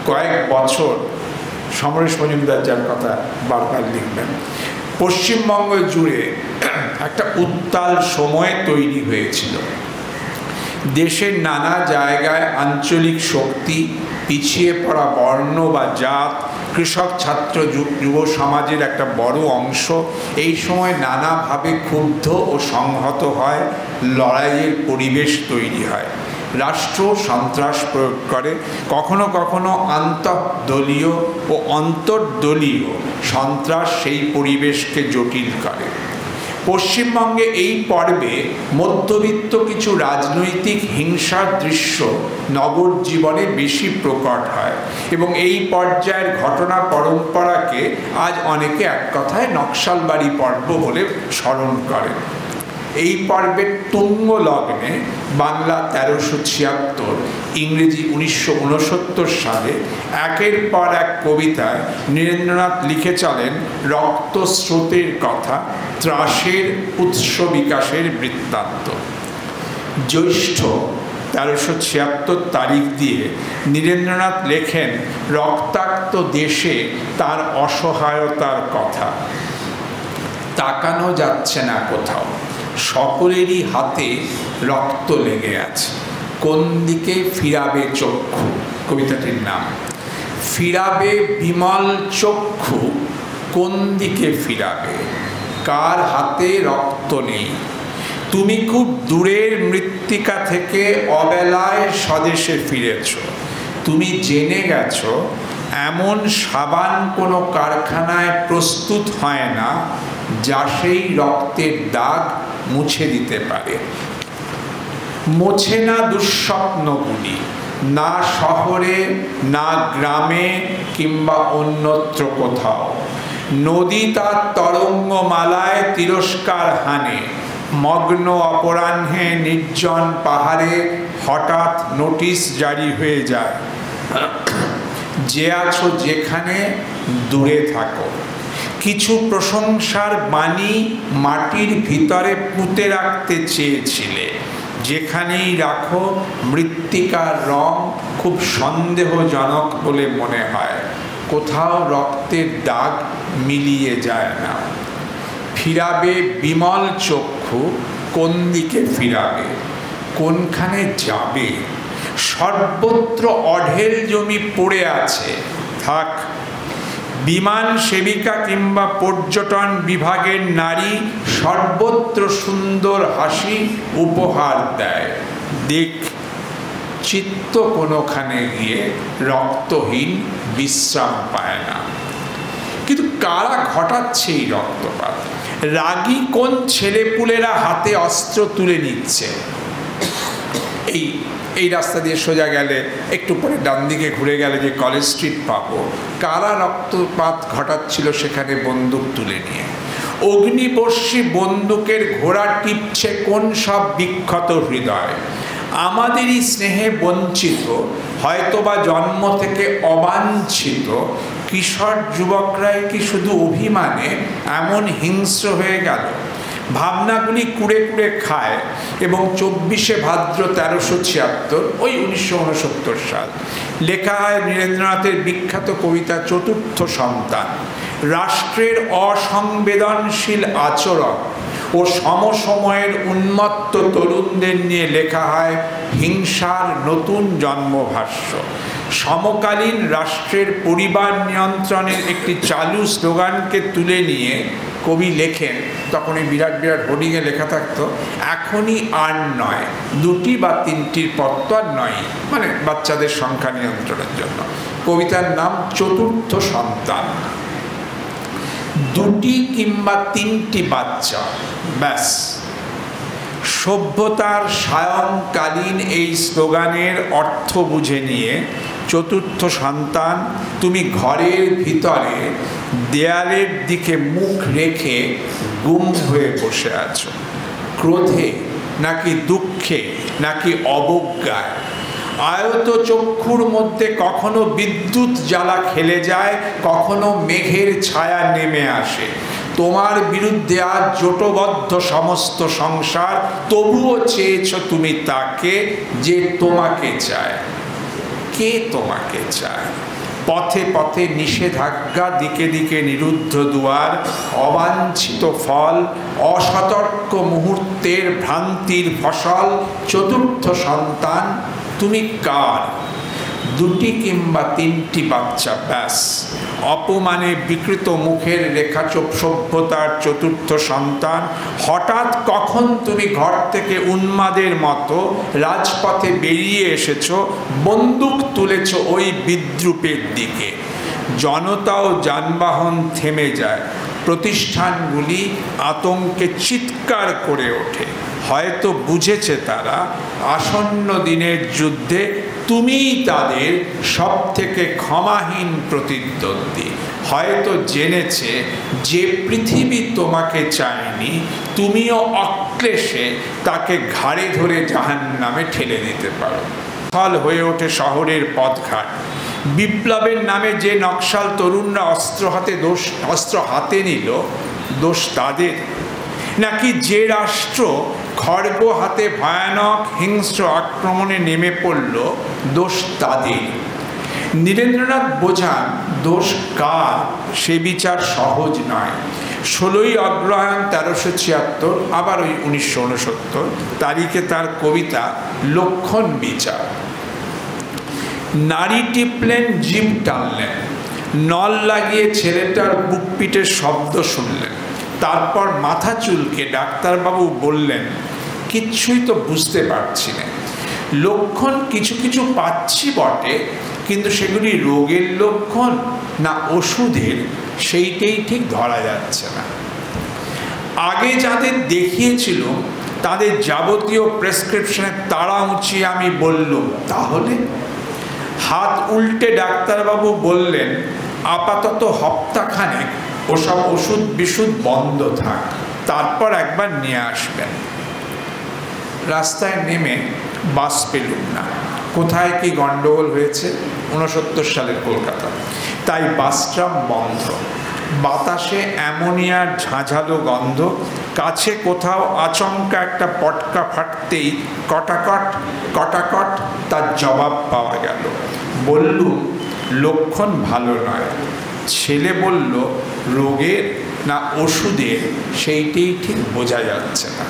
কয়েক বছর সমরেশ মজুমদার যার কথা বারবার লিখবেন, পশ্চিমবঙ্গ জুড়ে একটা উত্তাল সময় তৈরি হয়েছিল। দেশের নানা জায়গায় আঞ্চলিক শক্তি, পিছিয়ে পড়া বর্ণ বা জাত, কৃষক ছাত্র যুব সমাজের একটা বড় অংশ এই সময় নানাভাবে ক্ষুব্ধ ও সংহত হয়, লড়াইয়ের পরিবেশ তৈরি হয়। রাষ্ট্র সন্ত্রাস প্রয়োগ করে, কখনো কখনো আন্তঃদলীয় ও অন্তর্দলীয় সন্ত্রাস সেই পরিবেশকে জটিল করে। পশ্চিমবঙ্গে এই পর্বে মধ্যবিত্ত কিছু রাজনৈতিক হিংসার দৃশ্য নগর জীবনে বেশি প্রকট হয়। এবং এই পর্যায়ের ঘটনা পরম্পরাকে আজ অনেকে এক কথায় নকশালবাড়ি পর্ব বলে স্মরণ করেন। এই পর্বের তুঙ্গ লগ্নে বাংলা 1376, ইংরেজি 1969 সালে একের পর এক কবিতায় নীরেন্দ্রনাথ লিখে চলেন রক্তস্রোতের কথা, ত্রাসের উৎস বিকাশের বৃত্তান্ত। জ্যৈষ্ঠ 1376 তারিখ দিয়ে নীরেন্দ্রনাথ লেখেন রক্তাক্ত দেশে তার অসহায়তার কথা। তাকানো যাচ্ছে না কোথাও, সকলেরই হাতে রক্ত লেগে আছে, কোন দিকে ফিরাবে চক্ষু, কবিতাটির নাম। ফিরাবে বিমল চক্ষু, কোন দিকে ফিরাবে, কার হাতে রক্ত নেই। তুমি খুব দূরের মৃত্তিকা থেকে অবেলায় স্বদেশে ফিরেছ। তুমি জেনে গেছ এমন সাবান কোনো কারখানায় প্রস্তুত হয় না যা সেই রক্তের দাগ মুছে দিতে পারে। মোছে না দুঃস্বপ্নগুলি, না শহরে, না গ্রামে কিংবা অন্যত্র কোথাও। নদী তার তরঙ্গমালায় তিরস্কার হানে, মগ্ন অপরাহ্নে নির্জন পাহাড়ে হঠাৎ নোটিশ জারি হয়ে যায়, যে আছো যেখানে দূরে থাকো। কিছু প্রশংসার বাণী মাটির ভিতরে পুঁতে রাখতে চেয়েছিলে, যেখানেই রাখো মৃত্তিকার রং খুব সন্দেহজনক বলে মনে হয়, কোথাও রক্তের দাগ মিলিয়ে যায় না। ফিরাবে বিমল চক্ষু, কোন দিকে ফিরাবে, কোনখানে যাবে। সর্বত্র অঢেল জমি পড়ে আছে, থাক। বিমান সেবিকা কিংবা পর্যটন বিভাগের নারী সর্বত্র সুন্দর হাসি উপহার দেয়, দেখ। চিত্ত কোনোখানে গিয়ে রক্তহীন বিশ্রাম পায় না। কিন্তু কারা ঘটাচ্ছে এই রক্তপাত? রাগী কোন ছেলেপুলেরা হাতে অস্ত্র তুলে নিচ্ছে? এই রাস্তা দিয়ে সোজা গেলে একটু পরে ডান দিকে ঘুরে গেলে যে কলেজ স্ট্রিট পাবো, কারা রক্তপাত ঘটাচ্ছিল সেখানে বন্দুক তুলে নিয়ে? অগ্নিবর্ষী বন্দুকের ঘোড়া টিপছে কোন সব বিক্ষত হৃদয়? আমাদেরই স্নেহে বঞ্চিত, হয়তোবা জন্ম থেকে অবাঞ্ছিত কিশোর যুবকরাই কি শুধু অভিমানে এমন হিংস্র হয়ে গেল? ভাবনাগুলি কুড়ে কুড়ে খায় এবং 24শে ভাদ্র 1376, ওই 1969 সাল, লেখা হয় নীরেন্দ্রনাথের বিখ্যাত কবিতা চতুর্থ সন্তান। রাষ্ট্রের অসংবেদনশীল আচরণ ও সমসময়ের উন্মত্ত তরুণদের নিয়ে লেখা হয় হিংসার নতুন জন্মভাষ্য। সমকালীন রাষ্ট্রের পরিবার নিয়ন্ত্রণের একটি চালু স্লোগানকে তুলে নিয়ে কবি লেখেন, তখন এই বিরাট বিরাট হোর্ডিংয়ে লেখা থাকতো, এখনই আর নয়, 2টি বা 3টির পর তো আর নয়, মানে বাচ্চাদের সংখ্যা নিয়ন্ত্রণের জন্য। কবিতার নাম চতুর্থ সন্তান। 2টি কিংবা 3টি বাচ্চা, ব্যাস। সভ্যতার সায়ংকালীন এই স্লোগানের অর্থ বুঝে নিয়ে চতুর্থ সন্তান তুমি ঘরের ভিতরে দেয়ালের দিকে মুখ রেখে গুম হয়ে বসে আছো। ক্রোধে নাকি দুঃখে নাকি অবজ্ঞায়? আয়ত চক্ষুর মধ্যে কখনো বিদ্যুৎ জ্বালা খেলে যায়, কখনো মেঘের ছায়া নেমে আসে। তোমার বিরুদ্ধে আজ জোটবদ্ধ সমস্ত সংসার, তবুও চেয়েছ তুমি তাকে যে তোমাকে চায়। কে তোমাকে চায়? পথে পথে নিষেধাজ্ঞা, দিকে দিকে নিরুদ্ধ দুয়ার, অবাঞ্ছিত ফল, অসতর্ক মুহূর্তের ভ্রান্তির ফসল। চতুর্থ সন্তান তুমি কার? 2টি কিংবা 3টি বাচ্চা, ব্যাস। অপমানে বিকৃত মুখের রেখাচোপ সভ্যতার চতুর্থ সন্তান। হঠাৎ কখন তুমি ঘর থেকে উন্মাদের মতো রাজপথে বেরিয়ে এসেছো, বন্দুক তুলেছ ওই বিদ্রূপের দিকে। জনতা ও যানবাহন থেমে যায়, প্রতিষ্ঠানগুলি আতঙ্কে চিৎকার করে ওঠে। হয়তো বুঝেছে তারা আসন্ন দিনের যুদ্ধে তুমিই তাদের সব থেকে ক্ষমাহীন প্রতিদ্বন্দ্বী। হয়তো জেনেছে যে পৃথিবী তোমাকে চায়নি, তুমিও অক্লেশে তাকে ঘাড়ে ধরে জাহান্নামে ঠেলে দিতে পারো। ফল হয়ে ওঠে শহরের পথঘাট। বিপ্লবের নামে যে নকশাল তরুণরা অস্ত্র হাতে নিল, দোষ তাদের? নাকি যে রাষ্ট্র খড়গ হাতে ভয়ানক হিংস্র আক্রমণে নেমে পড়ল, দোষ তাদের? নীরেন্দ্রনাথ বোঝান দোষ কার সে বিচার সহজ নয়। 16ই অগ্রহায়ণ 1376, আবার ওই 1969 তারিখে তার কবিতা লক্ষণ বিচার। নারী টিপলেন, জিভ টানলেন, নল লাগিয়ে ছেলেটার বুক পিটের শব্দ শুনলেন। তারপর মাথা চুলকে ডাক্তারবাবু বললেন, কিচ্ছুই তো বুঝতে পারছি না। লক্ষণ কিছু কিছু পাচ্ছি বটে, কিন্তু সেগুলি রোগের লক্ষণ না ওষুধের, সেইটাই ঠিক ধরা যাচ্ছে না। আগে যাদের দেখিয়েছিল তাদের যাবতীয় প্রেসক্রিপশনের তাড়া উঁচিয়ে আমি বললুম, তাহলে? হাত উল্টে ডাক্তারবাবু বললেন, আপাতত হপ্তাখানেক ওসব ওষুধ বিশুদ্ধ বন্ধ থাক, তারপর একবার নিয়ে আসবেন। রাস্তায় নেমে বাস পেলুম না। কোথায় কি গন্ডগোল হয়েছে? 69 সালের কলকাতা, তাই বাস ট্রাম বন্ধ। বাতাসে অ্যামোনিয়ার ঝাঁঝালো গন্ধ। কাছে কোথাও আচমকা একটা পটকা ফাটতেই কটাকট কটাকট তার জবাব পাওয়া গেল। বললুম, লক্ষণ ভালো নয়। ছেলে বলল, রোগের না ওষুধের, সেইটাই ঠিক বোঝা যাচ্ছে না।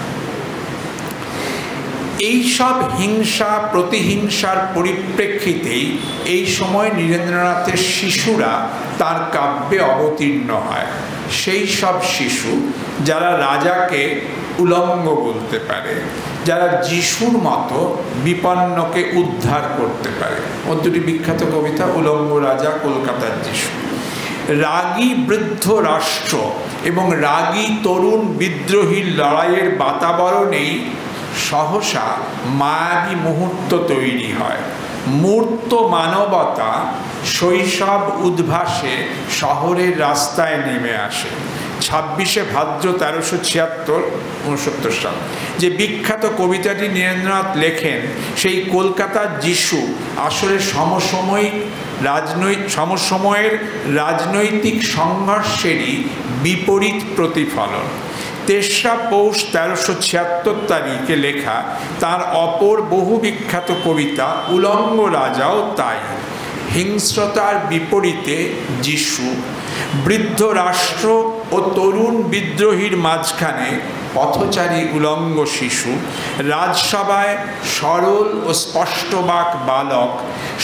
এইসব হিংসা প্রতিহিংসার পরিপ্রেক্ষিতেই এই সময় নীরেন্দ্রনাথের শিশুরা তার কাব্যে অবতীর্ণ হয়। সেই সব শিশু যারা রাজাকে উলঙ্গ বলতে পারে, যারা যিশুর মতো বিপন্নকে উদ্ধার করতে পারে। ওর দুটি বিখ্যাত কবিতা, উলঙ্গ রাজা, কলকাতার যিশু। রাগী বৃদ্ধ রাষ্ট্র এবং রাগী তরুণ বিদ্রোহীর লড়াইয়ের বাতাবরণেই সহসা মায়াবী মুহূর্ত তৈরি হয়। মূর্ত মানবতা শৈশব উদ্ভাসে শহরের রাস্তায় নেমে আসে। 26শে ভাদ্র 1376 সাল যে বিখ্যাত কবিতাটি নীরেন্দ্রনাথ লেখেন, সেই কলকাতার যিশু আসলে সমসময়ের রাজনৈতিক সংঘর্ষেরই বিপরীত প্রতিফলন। 3রা পৌষ 1376 তারিখে লেখা তার অপর বহু বিখ্যাত কবিতা উলঙ্গ রাজাও তাই। হিংস্রতার বিপরীতে যিশু, বৃদ্ধ রাষ্ট্র ও তরুণ বিদ্রোহীর মাঝখানে পথচারী উলঙ্গ শিশু, রাজসভায় সরল ও স্পষ্টবাক বালক।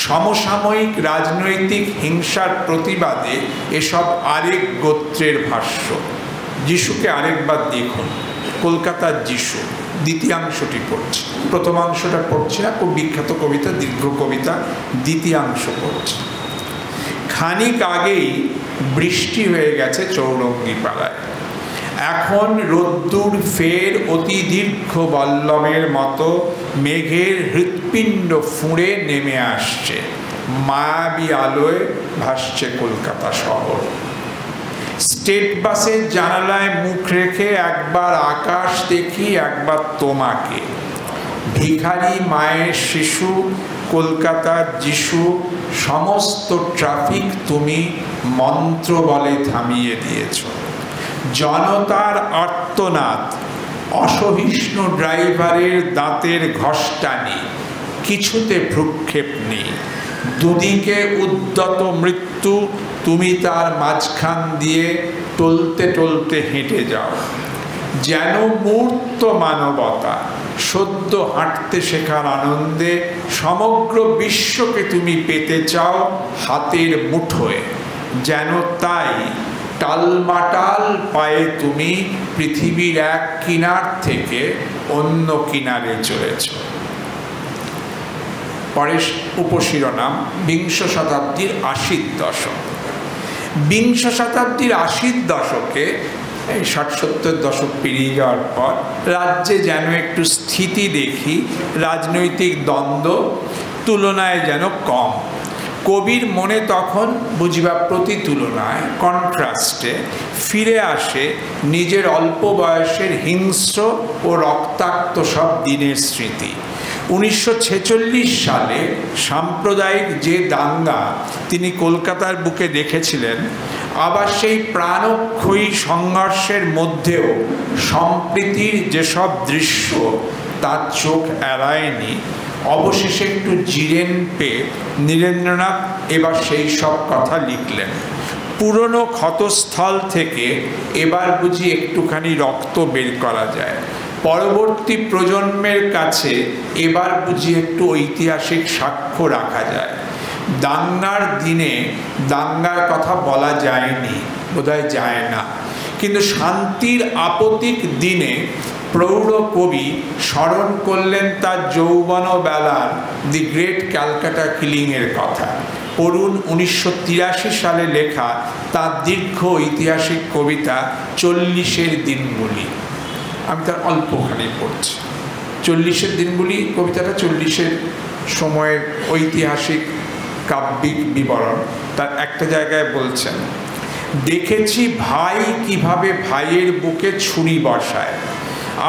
সমসাময়িক রাজনৈতিক হিংসার প্রতিবাদে এসব আরেক গোত্রের ভাষ্য। যিশুকে আরেকবার দেখুন, কলকাতার যিশু দ্বিতীয়াংশটি পড়ছে, প্রথমাংশটা পড়ছে না। খুব বিখ্যাত কবিতা, দীর্ঘ কবিতা, দ্বিতীয়াংশ পড়ছে। খানিক আগেই বৃষ্টি হয়ে গেছে চৌরঙ্গি পাড়ায়। এখন রোদ্দুর ফের অতি দীর্ঘ বল্লমের মতো মেঘের হৃৎপিণ্ড ফুঁড়ে নেমে আসছে। মায়াবী আলোয় ভাসছে কলকাতা শহর। স্টেট বাসের জানালায় মুখ রেখে একবার আকাশ দেখি, একবার তোমাকে। ভিখারি মায়ের শিশু, কলকাতার যিশু, সমস্ত ট্রাফিক তুমি মন্ত্র বলে থামিয়ে দিয়েছ। জনতার আর্তনাদ, অসহিষ্ণু ড্রাইভারের দাঁতের ঘষ্টানি, কিছুতে ভ্রুক্ষেপ নেই। দুদিকে উদ্যত মৃত্যু, তুমি তার মাঝখান দিয়ে টলতে টলতে হেঁটে যাও। যেন মূর্ত মানবতা সদ্য হাঁটতে শেখার আনন্দে সমগ্র বিশ্বকে তুমি পেতে চাও হাতের মুঠোয়। যেন তাই টালমাটাল পায়ে তুমি পৃথিবীর এক কিনার থেকে অন্য কিনারে চলেছ। পরের উপশিরোনাম, বিংশ শতাব্দীর 80 দশক। বিংশ শতাব্দীর 80 দশকে, এই 60-70 দশক পেরিয়ে যাওয়ার পর রাজ্যে যেন একটু স্থিতি দেখি, রাজনৈতিক দ্বন্দ্ব তুলনায় যেন কম। কবির মনে তখন বুঝিবা প্রতিতুলনায়, কন্ট্রাস্টে ফিরে আসে নিজের অল্প বয়সের হিংস্র ও রক্তাক্ত সব দিনের স্মৃতি। 1946 সালে সাম্প্রদায়িক যে দাঙ্গা তিনি কলকাতার বুকে দেখেছিলেন, আবার সেই প্রাণক্ষয়ী সংঘর্ষের মধ্যেও সম্প্রীতির যেসব দৃশ্য তার চোখ এড়ায়নি, অবশেষে একটু জিরেন পেয়ে নীরেন্দ্রনাথ এবার সেই সব কথা লিখলেন। পুরনো ক্ষতস্থল থেকে এবার বুঝি একটুখানি রক্ত বের করা যায়, পরবর্তী প্রজন্মের কাছে এবার বুঝি একটু ঐতিহাসিক সাক্ষ্য রাখা যায়। দাঙ্গার দিনে দাঙ্গার কথা বলা যায়নি, বোধহয় যায় না, কিন্তু শান্তির আপতিক দিনে প্রৌঢ় কবি স্মরণ করলেন তার যৌবন বেলার দি গ্রেট ক্যালকাটা কিলিংয়ের কথা। পড়ুন 1983 সালে লেখা তার দীর্ঘ ঐতিহাসিক কবিতা 40-এর দিনগুলি। আমি তার অল্পখানি পড়ছি। 40-এর দিনগুলি কবিতাটা 40-এর সময়ের ঐতিহাসিক কাব্যিক বিবরণ। তার একটা জায়গায় বলছেন, দেখেছি ভাই কিভাবে ভাইয়ের বুকে ছুরি বসায়,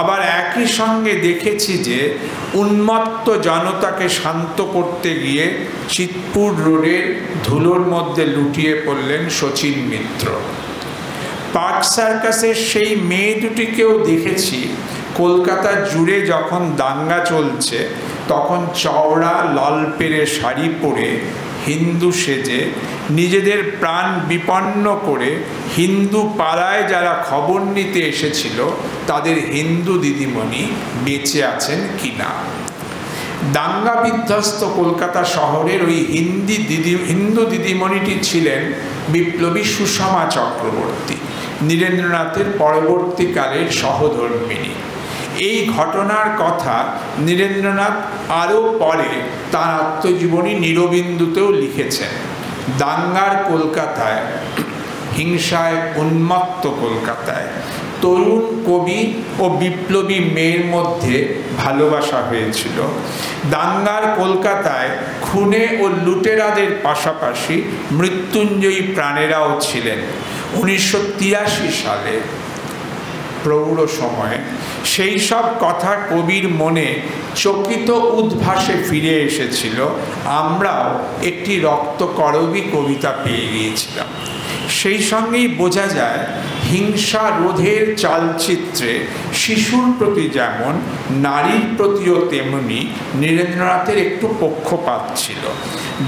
আবার একই সঙ্গে দেখেছি যে উন্মত্ত জনতাকে শান্ত করতে গিয়ে চিৎপুর রোডের ধুলোর মধ্যে লুটিয়ে পড়লেন শচীন মিত্র। পার্ক সার্কাসের সেই মেয়ে দুটিকেও দেখেছি কলকাতা জুড়ে যখন দাঙ্গা চলছে তখন চওড়া লাল পেরে শাড়ি পরে হিন্দু সেজে নিজেদের প্রাণ বিপন্ন করে হিন্দু পাড়ায় যারা খবর নিতে এসেছিল তাদের হিন্দু দিদিমণি বেঁচে আছেন কিনা। দাঙ্গা বিধ্বস্ত কলকাতা শহরের ওই হিন্দু দিদিমণিটি ছিলেন বিপ্লবী সুষমা চক্রবর্তী, নীরেন্দ্রনাথের পরবর্তীকালের সহধর্মিণী। এই ঘটনার কথা নীরেন্দ্রনাথ আরও পরে তাঁর আত্মজীবনী নিরবিন্দুতেও লিখেছেন। দাঙ্গার কলকাতায়, হিংসায় উন্মত্ত কলকাতায় তরুণ কবি ও বিপ্লবী মেয়ের মধ্যে ভালোবাসা হয়েছিল। দাঙ্গার কলকাতায় খুনে ও লুটেরাদের পাশাপাশি মৃত্যুঞ্জয়ী প্রাণেরাও ছিলেন। 1983 সালে প্রৌঢ় সময়ে সেই সব কথা কবির মনে চকিত উদ্ভাসে ফিরে এসেছিল। আমরাও একটি রক্তকরবী কবিতা পেয়ে গিয়েছিলাম। সেই সঙ্গেই বোঝা যায় হিংসা রোধের চালচিত্রে শিশুর প্রতি যেমন নারীর প্রতিও তেমনি নীরেন্দ্রনাথের একটু পক্ষপাত ছিল।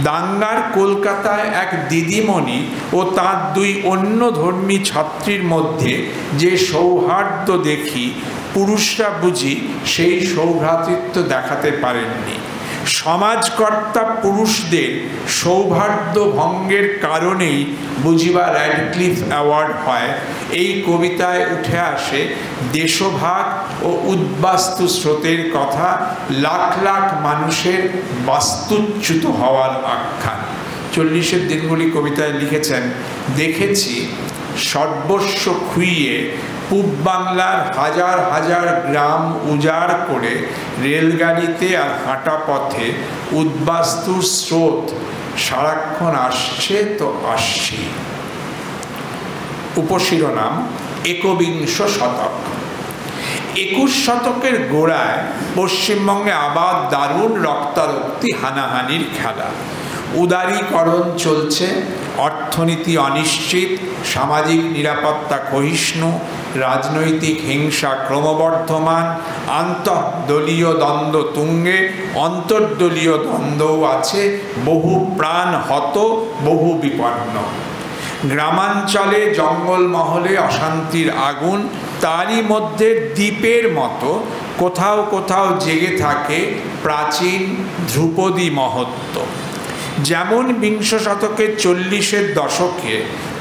দাঙ্গার কলকাতায় এক দিদিমণি ও তার দুই অন্য ধর্মী ছাত্রীর মধ্যে যে সৌহার্দ্য দেখি, পুরুষরা বুঝি সেই সৌভ্রাতৃত্ব দেখাতে পারেননি। সমাজকর্তা পুরুষদের সৌহার্দ্য ভঙ্গের কারণেই বুঝিবা র্যাডক্লিফ অ্যাওয়ার্ড হয়। এই কবিতায় উঠে আসে দেশভাগ ও উদ্বাস্তু স্রোতের কথা, লাখ লাখ মানুষের বাস্তুচ্যুত হওয়ার আখ্যান। 40-এর দিনগুলি কবিতায় লিখেছেন, দেখেছি সর্বস্ব খুইয়ে পূব বাংলার হাজার হাজার গ্রাম উজাড় করে রেলগাড়িতে আর হাঁটা পথে উদ্বাস্তুর স্রোত সারাক্ষণ আসছে তো আসছে। উপশিরোনাম একবিংশ শতক। 21 শতকের গোড়ায় পশ্চিমবঙ্গে আবার দারুণ রক্তারক্তি হানাহানির খেলা। উদারীকরণ চলছে, অর্থনীতি অনিশ্চিত, সামাজিক নিরাপত্তা ক্ষয়িষ্ণু, রাজনৈতিক হিংসা ক্রমবর্ধমান, আন্তঃদলীয় দ্বন্দ্ব তুঙ্গে, অন্তর্দলীয় দ্বন্দ্বও আছে, বহু প্রাণ হত, বহু বিপন্ন। গ্রামাঞ্চলে জঙ্গলমহলে অশান্তির আগুন, তারই মধ্যে দ্বীপের মতো কোথাও কোথাও জেগে থাকে প্রাচীন ধ্রুপদী মহত্ব। যেমন বিংশ শতকের 40-এর দশকে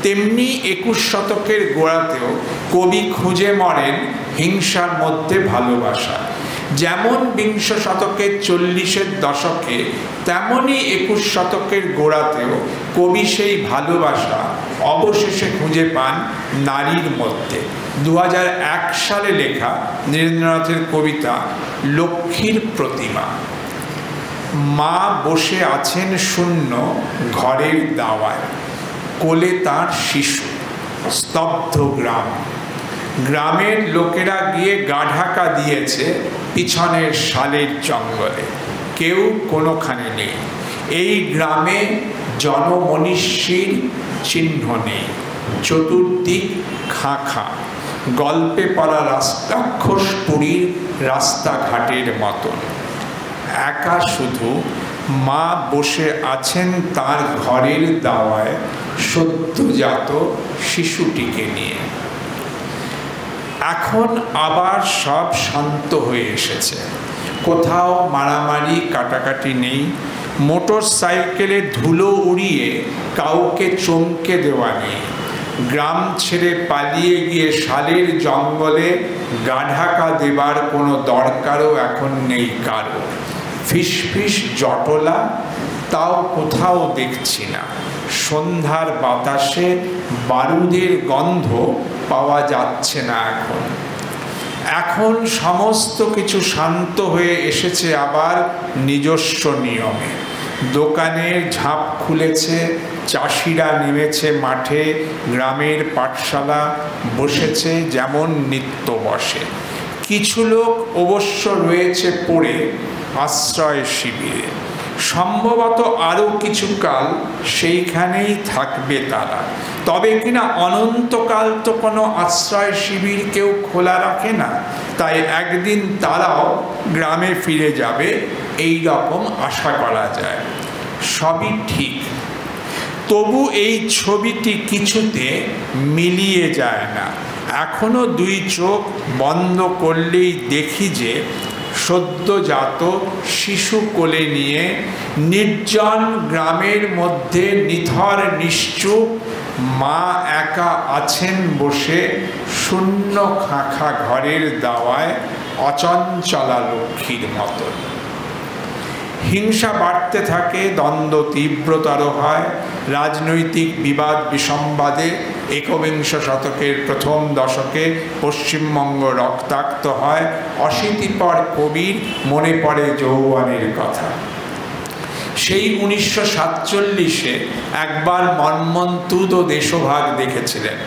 তেমনি 21 শতকের গোড়াতেও কবি খুঁজে মরেন হিংসার মধ্যে ভালোবাসা। যেমন বিংশ শতকের 40-এর দশকে তেমনই 21 শতকের গোড়াতেও কবি সেই ভালোবাসা অবশেষে খুঁজে পান নারীর মধ্যে। 2001 সালে লেখা নীরেন্দ্রনাথের কবিতা লক্ষ্মীর প্রতিমা। মা বসে আছেন শূন্য ঘরের দাওয়ায়, কোলে তার শিশু। স্তব্ধ গ্রাম। গ্রামের লোকেরা গিয়ে গা ঢাকা দিয়েছে পিছনের শালের জঙ্গলে, কেউ কোনোখানে নেই। এই গ্রামে জনমনীষীর চিহ্ন নেই। চতুর্দিক খাঁ খাঁ, গল্পে পড়া রাক্ষসপুরীর রাস্তাঘাটের মতন। একা শুধু মা বসে আছেন তার ঘরের দাওয়ায় সদ্যজাত শিশুটিকে নিয়ে। এখন আবার সব শান্ত হয়ে এসেছে, কোথাও মারামারি কাটাকাটি নেই। মোটর সাইকেলে ধুলো উড়িয়ে কাউকে চমকে দেওয়া নেই। গ্রাম ছেড়ে পালিয়ে গিয়ে শালের জঙ্গলে গা ঢাকা দেবার কোনো দরকারও এখন নেই কারো। ফিসফিস জটলা তাও কোথাও দেখছি না। সন্ধ্যার বাতাসে বারুদের গন্ধ পাওয়া যাচ্ছে না এখন। এখন সমস্ত কিছু শান্ত হয়ে এসেছে আবার নিজস্ব নিয়মে। দোকানের ঝাঁপ খুলেছে, চাষিরা নেমেছে মাঠে, গ্রামের পাঠশালা বসেছে যেমন নিত্য বসে। কিছু লোক অবশ্য রয়েছে পড়ে আশ্রয় শিবিরে। সম্ভবত আরও কিছুকাল সেইখানেই থাকবে তারা। তবে কিনা অনন্তকাল তো কোনো আশ্রয় শিবির কেউ খোলা রাখে না, তাই একদিন তারাও গ্রামে ফিরে যাবে এই রকম আশা করা যায়। সবই ঠিক, তবু এই ছবিটি কিছুতে মিলিয়ে যায় না। এখনো দুই চোখ বন্ধ করলেই দেখি যে সদ্যজাত শিশু কোলে নিয়ে নির্জন গ্রামের মধ্যে নিথর নিশ্চুপ মা একা আছেন বসে শূন্য খাঁখা ঘরের দাওয়ায় অচঞ্চলা লক্ষ্মীর মতন। হিংসা বাড়তে থাকে, দ্বন্দ্ব তীব্রতর হয়। রাজনৈতিক বিবাদ বিসম্বাদে একবিংশ শতকের প্রথম দশকে পশ্চিমবঙ্গ রক্তাক্ত হয়। অশীতিপর কবির মনে পড়ে যৌবনের কথা। সেই 1947-এ একবার মর্মন্তুদ দেশভাগ দেখেছিলেন।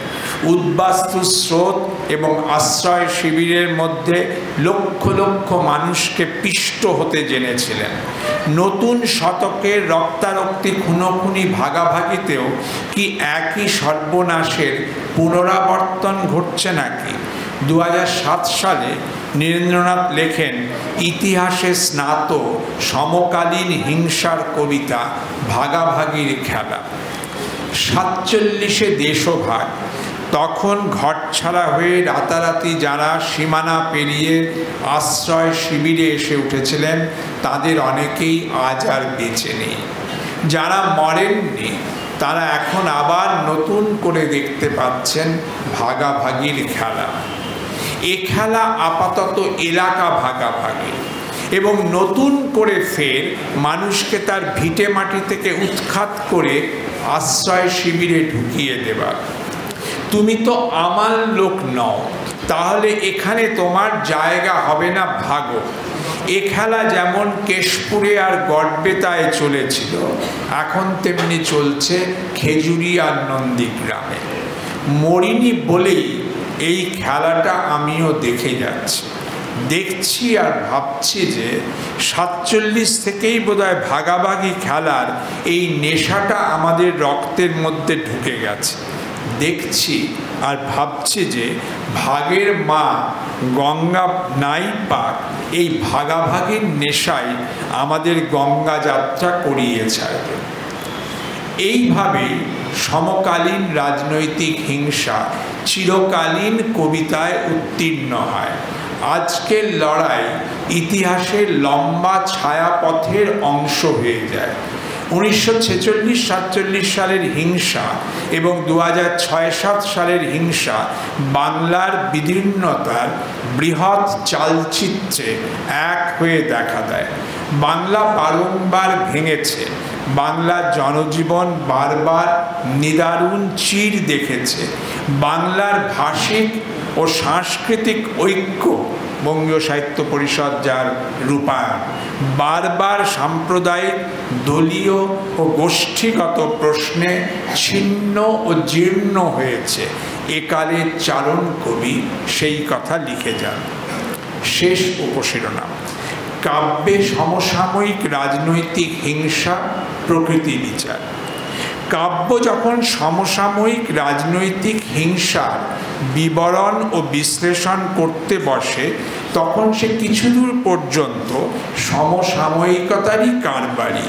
উদ্বাস্তু স্রোত এবং আশ্রয় শিবিরের মধ্যে লক্ষ লক্ষ মানুষকে পিষ্ট হতে জেনেছিলেন। নতুন শতকের রক্তারক্তি খুনোখুনি ভাগাভাগিতেও কি একই সর্বনাশের পুনরাবর্তন ঘটছে নাকি? 2007 সালে নীরেন্দ্রনাথ লেখেন ইতিহাসে স্নাত সমকালীন হিংসার কবিতা ভাগাভাগির খেলা। 47-এ দেশভাগ। তখন ঘরছাড়া হয়ে রাতারাতি যারা সীমানা পেরিয়ে আশ্রয় শিবিরে এসে উঠেছিলেন তাদের অনেকেই আজ আর বেঁচে নেই। যারা মরেননি তারা এখন আবার নতুন করে দেখতে পাচ্ছেন ভাগাভাগির খেলা। এ খেলা আপাতত এলাকা ভাগাভাগি এবং নতুন করে ফের মানুষকে তার ভিটে মাটি থেকে উৎখাত করে আশ্রয় শিবিরে ঢুকিয়ে দেবা। তুমি তো আমার লোক নও, তাহলে এখানে তোমার জায়গা হবে না, ভাগো। এ খেলা যেমন কেশপুরে আর গড়বেতায় চলেছিল, এখন তেমনি চলছে খেজুরি আর নন্দীগ্রামে। মরিনি বলেই এই খেলাটা আমিও দেখে যাচ্ছি। দেখছি আর ভাবছি যে 47 থেকেই বোধহয় ভাগাভাগি খেলার এই নেশাটা আমাদের রক্তের মধ্যে ঢুকে গেছে। দেখছি আর ভাবছি যে ভাগের মা গঙ্গা নাই পাক, এই ভাগাভাগির নেশায় আমাদের গঙ্গা যাত্রা করিয়ে ছাড়বে। এইভাবেই সমকালীন রাজনৈতিক হিংসা চিরকালীন কবিতায় উত্তীর্ণ হয়। আজকের লড়াই ইতিহাসের লম্বা ছায়াপথের অংশ হয়ে যায়। 1946-47 সালের হিংসা এবং 2006-07 সালের হিংসা বাংলার বিদীর্ণতার বৃহৎ চালচিত্রে এক হয়ে দেখা দেয়। বাংলা বারংবার ভেঙেছে, বাংলার জনজীবন বারবার নিদারুণ চির দেখেছে। বাংলার ভাষিক ও সাংস্কৃতিক ঐক্য বঙ্গীয় সাহিত্য পরিষদ যার রূপায়ণ, বারবার সাম্প্রদায়িক, দলীয় ও গোষ্ঠীগত প্রশ্নে ছিন্ন ও জীর্ণ হয়েছে। একালের চারণ কবি সেই কথা লিখে যান। শেষ উপশিরোনাম: কাব্যে সমসাময়িক রাজনৈতিক হিংসা, প্রকৃতি বিচার। কাব্য যখন সমসাময়িক রাজনৈতিক হিংসার বিবরণ ও বিশ্লেষণ করতে বসে, তখন সে কিছুদূর পর্যন্ত সমসাময়িকতারই কারবারি।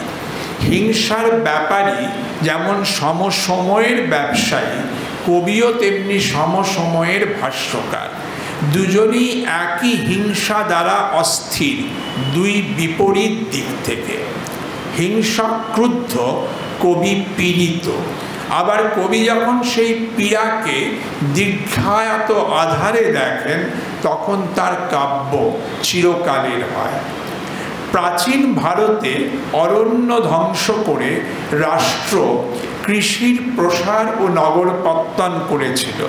হিংসার ব্যাপারী যেমন সমসময়ের ব্যবসায়ী, কবিও তেমনি সমসময়ের ভাষ্যকার। দুজনই একই হিংসা দ্বারা অস্থির, দুই বিপরীত দিক থেকে। হিংসা ক্রুদ্ধ, কবি পীড়িত। আবার কবি যখন সেই পীড়াকে দীর্ঘায়ত আধারে দেখেন, তখন তার কাব্য চিরকালের হয়। প্রাচীন ভারতে অরণ্য ধ্বংস করে রাষ্ট্র কৃষির প্রসার ও নগরপত্তন করেছিল,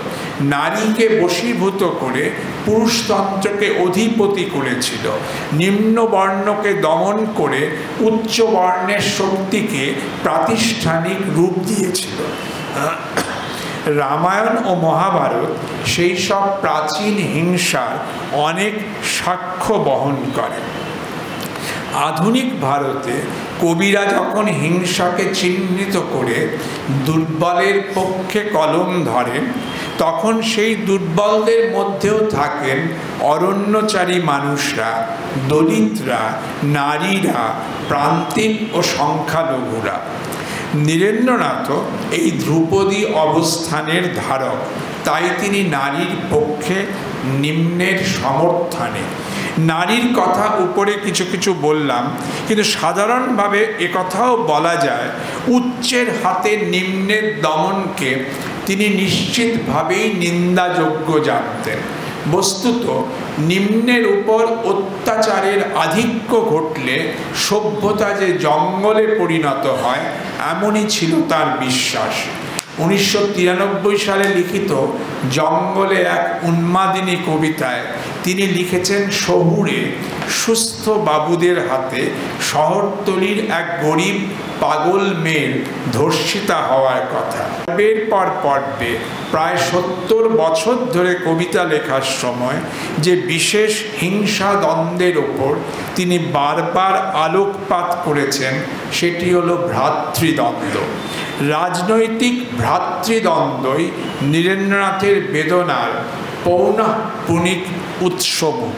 নারীকে বশীভূত করে পুরুষতন্ত্রকে অধিপতি করেছিল, নিম্ন বর্ণকে দমন করে উচ্চ বর্ণের শক্তিকে প্রাতিষ্ঠানিক রূপ দিয়েছিল। রামায়ণ ও মহাভারত সেই সব প্রাচীন হিংসার অনেক সাক্ষ্য বহন করে। আধুনিক ভারতে কবিরা যখন হিংসাকে চিহ্নিত করে দুর্বলের পক্ষে কলম ধরেন, তখন সেই দুর্বলদের মধ্যেও থাকেন অরণ্যচারী মানুষরা, দলিতরা, নারীরা, প্রান্তিক ও সংখ্যালঘুরা। নীরেন্দ্রনাথ এই ধ্রুপদী অবস্থানের ধারক, তাই তিনি নারীর পক্ষে, নিম্নের সমর্থনে। নারীর কথা উপরে কিছু কিছু বললাম, কিন্তু সাধারণভাবে একথাও বলা যায়, উচ্চের হাতে নিম্নের দমনকে তিনি নিশ্চিতভাবেই নিন্দাযোগ্য জানতেন। বস্তুত নিম্নের উপর অত্যাচারের আধিক্য ঘটলে সভ্যতা যে জঙ্গলে পরিণত হয়, এমনই ছিল তার বিশ্বাস। 1993 সালে লিখিত জঙ্গলে এক উন্মাদিনী কবিতায় তিনি লিখেছেন, শহুরে সুস্থ বাবুদের হাতে শহরতলির এক গরিব পাগল মেয়ের ধর্ষিতা হওয়ার কথা। পর্বের পর পর্বে প্রায় 70 বছর ধরে কবিতা লেখার সময় যে বিশেষ হিংসা দ্বন্দ্বের ওপর তিনি বারবার আলোকপাত করেছেন, সেটি হলো ভ্রাতৃদ্বন্দ্ব। রাজনৈতিক ভ্রাতৃদ্বন্দ্বই নীরেন্দ্রনাথের বেদনার পৌনঃপুনিক উৎসমুখ।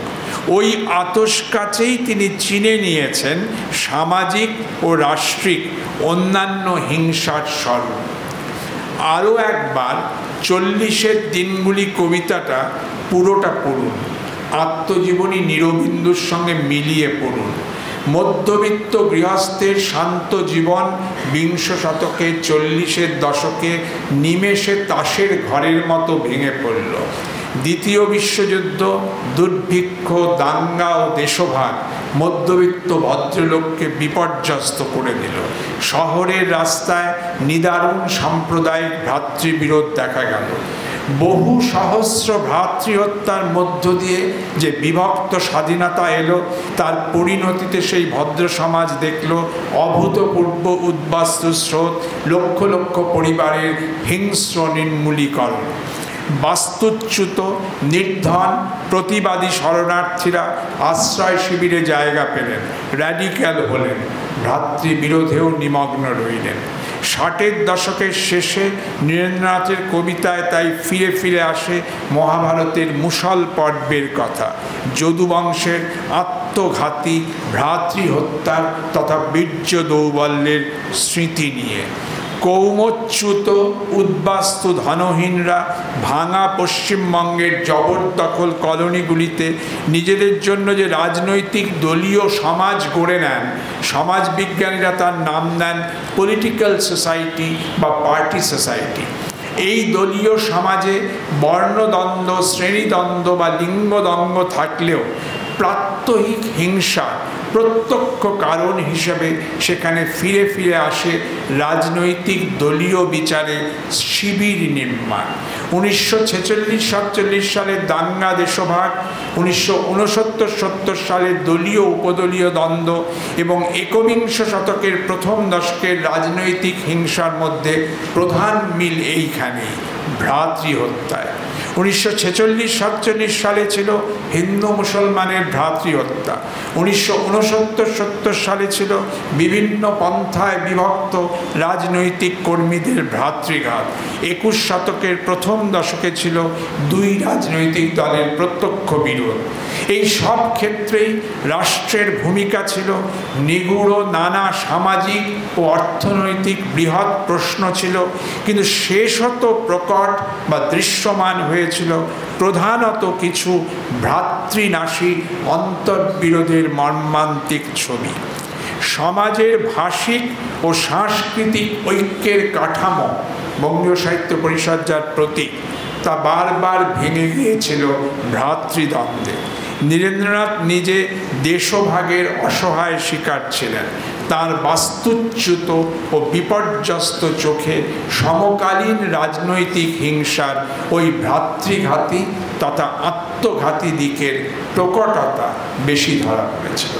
ওই আতস কাছেই তিনি চিনে নিয়েছেন সামাজিক ও রাষ্ট্রিক অন্যান্য হিংসার স্বরূপ। আরও একবার 40-এর দিনগুলি কবিতাটা পুরোটা পড়ুন, আত্মজীবনী নিরবিন্দুর সঙ্গে মিলিয়ে পড়ুন। মধ্যবিত্ত গৃহস্থের শান্ত জীবন 20 শতকে 40-এর দশকে নিমেষে তাসের ঘরের মতো ভেঙে পড়ল। দ্বিতীয় বিশ্বযুদ্ধ, দুর্ভিক্ষ, দাঙ্গা ও দেশভাগ মধ্যবিত্ত ভদ্রলোককে বিপর্যস্ত করে দিল। শহরের রাস্তায় নিদারুণ সাম্প্রদায়িক ভ্রাতৃবিরোধ দেখা গেল। বহু সহস্র ভ্রাতৃহত্যার মধ্য দিয়ে যে বিভক্ত স্বাধীনতা এলো, তার পরিণতিতে সেই ভদ্র সমাজ দেখল অভূতপূর্ব উদ্বাস্তু স্রোত, লক্ষ লক্ষ পরিবারের হিংস্র নির্মূলীকরণ। বাস্তুচ্যুত, নির্ধন, প্রতিবাদী শরণার্থীরা আশ্রয় শিবিরে জায়গা পেলেন, র্যাডিক্যাল হলেন, ভ্রাতৃবিরোধেও নিমগ্ন রইলেন। 60-এর দশকের শেষে নীরেন্দ্রনাথের কবিতায় তাই ফিরে ফিরে আসে মহাভারতের মুষল পর্বের কথা, যদুবংশের আত্মঘাতী ভ্রাতৃহত্যার তথা বীর্য দৌর্বল্যের স্মৃতি নিয়ে। কৌমচ্যুত উদ্বাস্তু ধনহীনরা ভাঙা পশ্চিমবঙ্গের জবরদখল কলোনিগুলিতে নিজেদের জন্য যে রাজনৈতিক দলীয় সমাজ গড়ে নেন, সমাজবিজ্ঞানীরা তার নাম দেন পলিটিক্যাল সোসাইটি বা পার্টি সোসাইটি। এই দলীয় সমাজে বর্ণদ্বন্দ্ব, শ্রেণীদ্বন্দ্ব বা লিঙ্গদ্বন্দ্ব থাকলেও প্রাত্যহিক হিংসা প্রত্যক্ষ কারণ হিসেবে সেখানে ফিরে ফিরে আসে রাজনৈতিক দলীয় বিচারে শিবির নির্মাণ। 1946-47 সালের দাঙ্গা দেশভাগ, 1969-70 সালের দলীয় উপদলীয় দ্বন্দ্ব এবং একবিংশ শতকের প্রথম দশকের রাজনৈতিক হিংসার মধ্যে প্রধান মিল এইখানেই, ভ্রাতৃহত্যায়। 1946-47 সালে ছিল হিন্দু মুসলমানের ভ্রাতৃহত্যা, 1969-70 সালে ছিল বিভিন্ন পন্থায় বিভক্ত রাজনৈতিক কর্মীদের ভ্রাতৃঘাত, 21 শতকের প্রথম দশকে ছিল দুই রাজনৈতিক দলের প্রত্যক্ষ বিরোধ। এই সব ক্ষেত্রেই রাষ্ট্রের ভূমিকা ছিল নিগূঢ়, নানা সামাজিক ও অর্থনৈতিক বৃহৎ প্রশ্ন ছিল, কিন্তু শেষত প্রকট বা দৃশ্যমান হয়েছিল প্রধানত কিছু ভ্রাতৃনাশী অন্তর্বিরোধের মর্মান্তিক ছবি। সমাজের ভাষিক ও সাংস্কৃতিক ঐক্যের কাঠামো, বঙ্গীয় সাহিত্য পরিষদ যার প্রতীক, তা বারবার ভেঙে গিয়েছিল ভ্রাতৃদ্বন্দ্বে। নীরেন্দ্রনাথ নিজে দেশভাগের অসহায় শিকার ছিলেন। তার বাস্তুচ্যুত ও বিপর্যস্ত চোখে সমকালীন রাজনৈতিক হিংসার ওই ভ্রাতৃঘাতী তথা আত্মঘাতী দিকের প্রকটতা বেশি ধরা পড়েছিল।